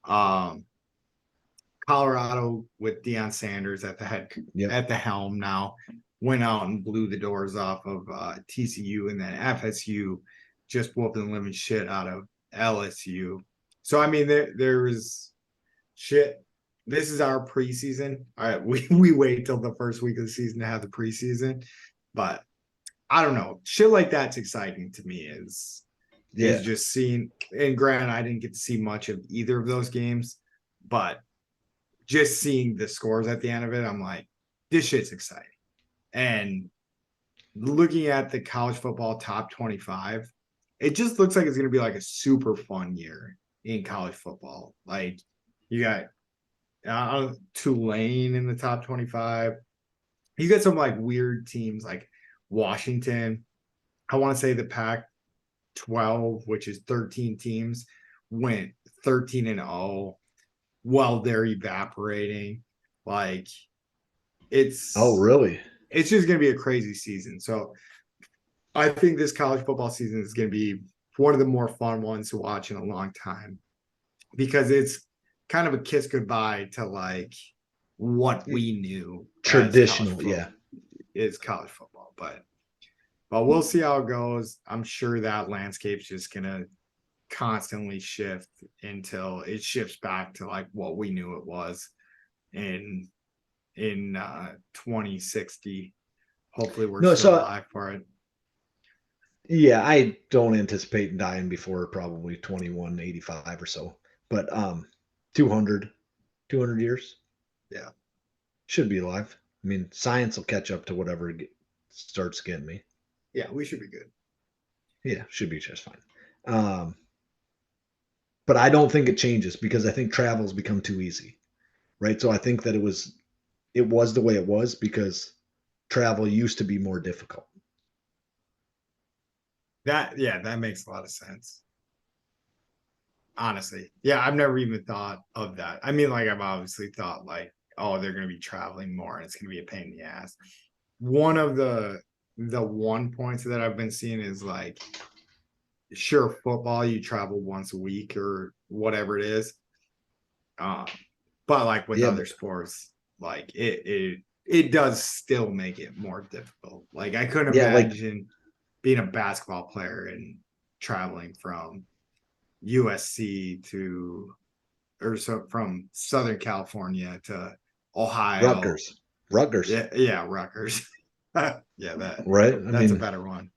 Um, Colorado with Deion Sanders Yep. at the helm now went out and blew the doors off of TCU, and then FSU just whooping the living shit out of LSU. So I mean, there was shit. This is our preseason. All right, we wait till the first week of the season to have the preseason, but I don't know. Shit like that's exciting to me. Is Yeah. just seeing. And granted, I didn't get to see much of either of those games, but just seeing the scores at the end of it, I'm like, this shit's exciting. And looking at the college football top 25, it just looks like it's going to be like a super fun year in college football. Like you got Tulane in the top 25. You got some like weird teams like Washington. I want to say the Pac 12, which is 13 teams, went 13-0 while they're evaporating. Like Oh, it's really? it's just gonna be a crazy season. So I think this college football season is gonna be one of the more fun ones to watch in a long time because it's kind of a kiss goodbye to like what we knew as Traditional, yeah. college football. But we'll see how it goes. I'm sure that landscape's just gonna constantly shift until it shifts back to like what we knew it was in 2060. Hopefully we're No, still so alive for it. yeah, I don't anticipate dying before probably 2185 or so. But 200, 200 years Yeah. should be alive. I mean, science will catch up to whatever starts getting me. Yeah, we should be good. Yeah, should be just fine. But I don't think it changes because I think travel's become too easy. right? So I think that it was the way it was because travel used to be more difficult. That makes a lot of sense. Honestly. Yeah, I've never even thought of that. I mean, like I've obviously thought like, oh, they're gonna be traveling more and it's gonna be a pain in the ass. One of the one points that I've been seeing is like, sure, football, you travel once a week or whatever it is. Um, but like with Yeah, other sports, like it does still make it more difficult. Like I couldn't yeah, like imagine being a basketball player and traveling from USC to or so from Southern California to Ohio. Rutgers. Rutgers, Yeah, Rutgers. Yeah, right? I that's a mean, better one.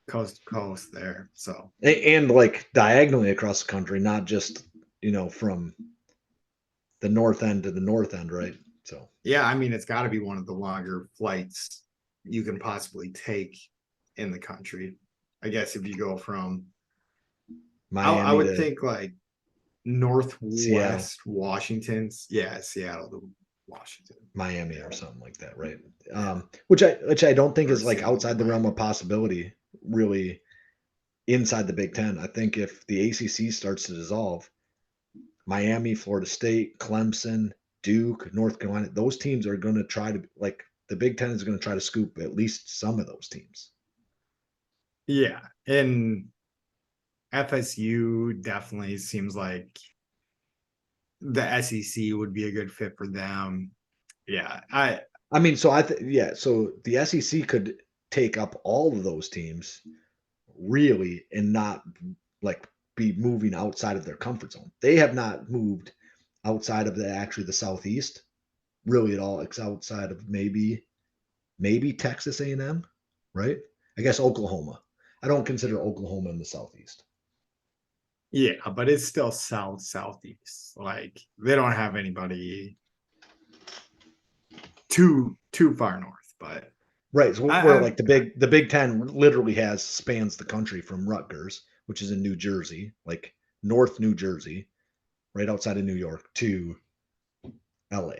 Coast to coast there. So and like diagonally across the country, not just, from the north end to the north end, right? So yeah, I mean it's got to be one of the longer flights you can possibly take in the country. I guess if you go from, I Miami would to think like Seattle, Northwest Washington's, yeah, Seattle to Washington Miami or something like that, right? Which I don't think or is like Seattle to outside the realm of Miami. possibility, really, inside the Big Ten. I think if the ACC starts to dissolve, Miami, Florida State, Clemson, Duke, North Carolina, those teams are going to try to, like, the Big Ten is going to try to scoop at least some of those teams. Yeah, and FSU definitely seems like the SEC would be a good fit for them. Yeah, I mean, yeah, so the SEC could take up all of those teams really and not like be moving outside of their comfort zone. They have not moved outside of the Southeast really at all. It's outside of maybe Texas A&M, right? I guess Oklahoma. I don't consider Oklahoma in the Southeast. yeah, but it's still southeast. Like they don't have anybody too far north. But Right. So where I like the Big Ten literally spans the country from Rutgers, which is in New Jersey, like North New Jersey, right outside of New York, to LA.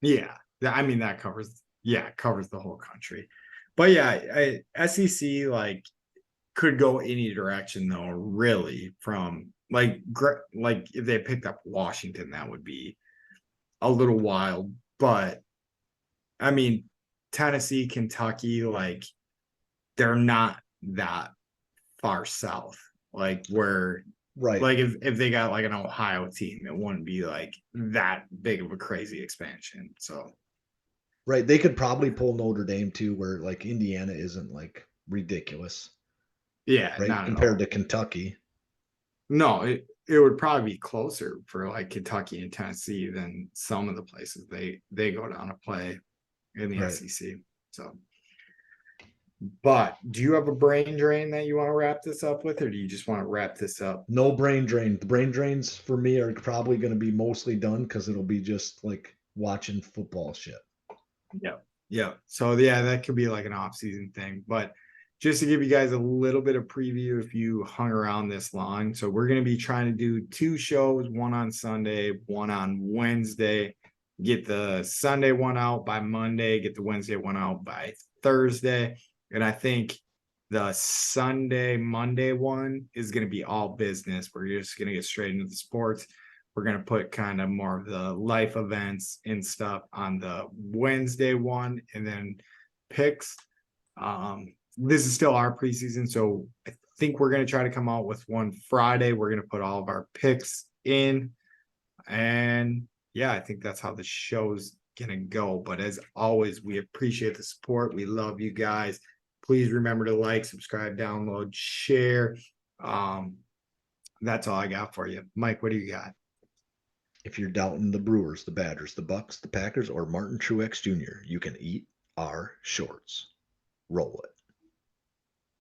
yeah, I mean that covers the whole country. But yeah, SEC like could go any direction though. Really, from like if they picked up Washington, that would be a little wild. But I mean, Tennessee, Kentucky, like they're not that far south. Like where Right. like if they got like an Ohio team, it wouldn't be like that big of a crazy expansion. So Right. They could probably pull Notre Dame too, where like Indiana isn't like ridiculous, yeah, right? not at Compared all. to Kentucky. No, it would probably be closer for like Kentucky and Tennessee than some of the places they go down to play in the Right. SEC. So, but do you have a brain drain that you want to wrap this up with, or do you just want to wrap this up? No brain drain. The brain drains for me are probably going to be mostly done because it'll be just like watching football shit. Yeah. Yeah. So yeah, that could be like an off-season thing. But just to give you guys a little bit of preview if you hung around this long. So we're gonna be trying to do two shows, one on Sunday, one on Wednesday. Get the Sunday one out by Monday, get the Wednesday one out by Thursday. And I think the Sunday, Monday one is gonna be all business. We're just gonna get straight into the sports. We're going to put kind of more of the life events and stuff on the Wednesday one and then picks. This is still our preseason, so I think we're going to try to come out with one Friday. We're going to put all of our picks in. And yeah, I think that's how the show's going to go. But as always, we appreciate the support. We love you guys. Please remember to like, subscribe, download, share. That's all I got for you. Mike, what do you got? If you're doubting the Brewers, the Badgers, the Bucks, the Packers, or Martin Truex Jr., you can eat our shorts. Roll it.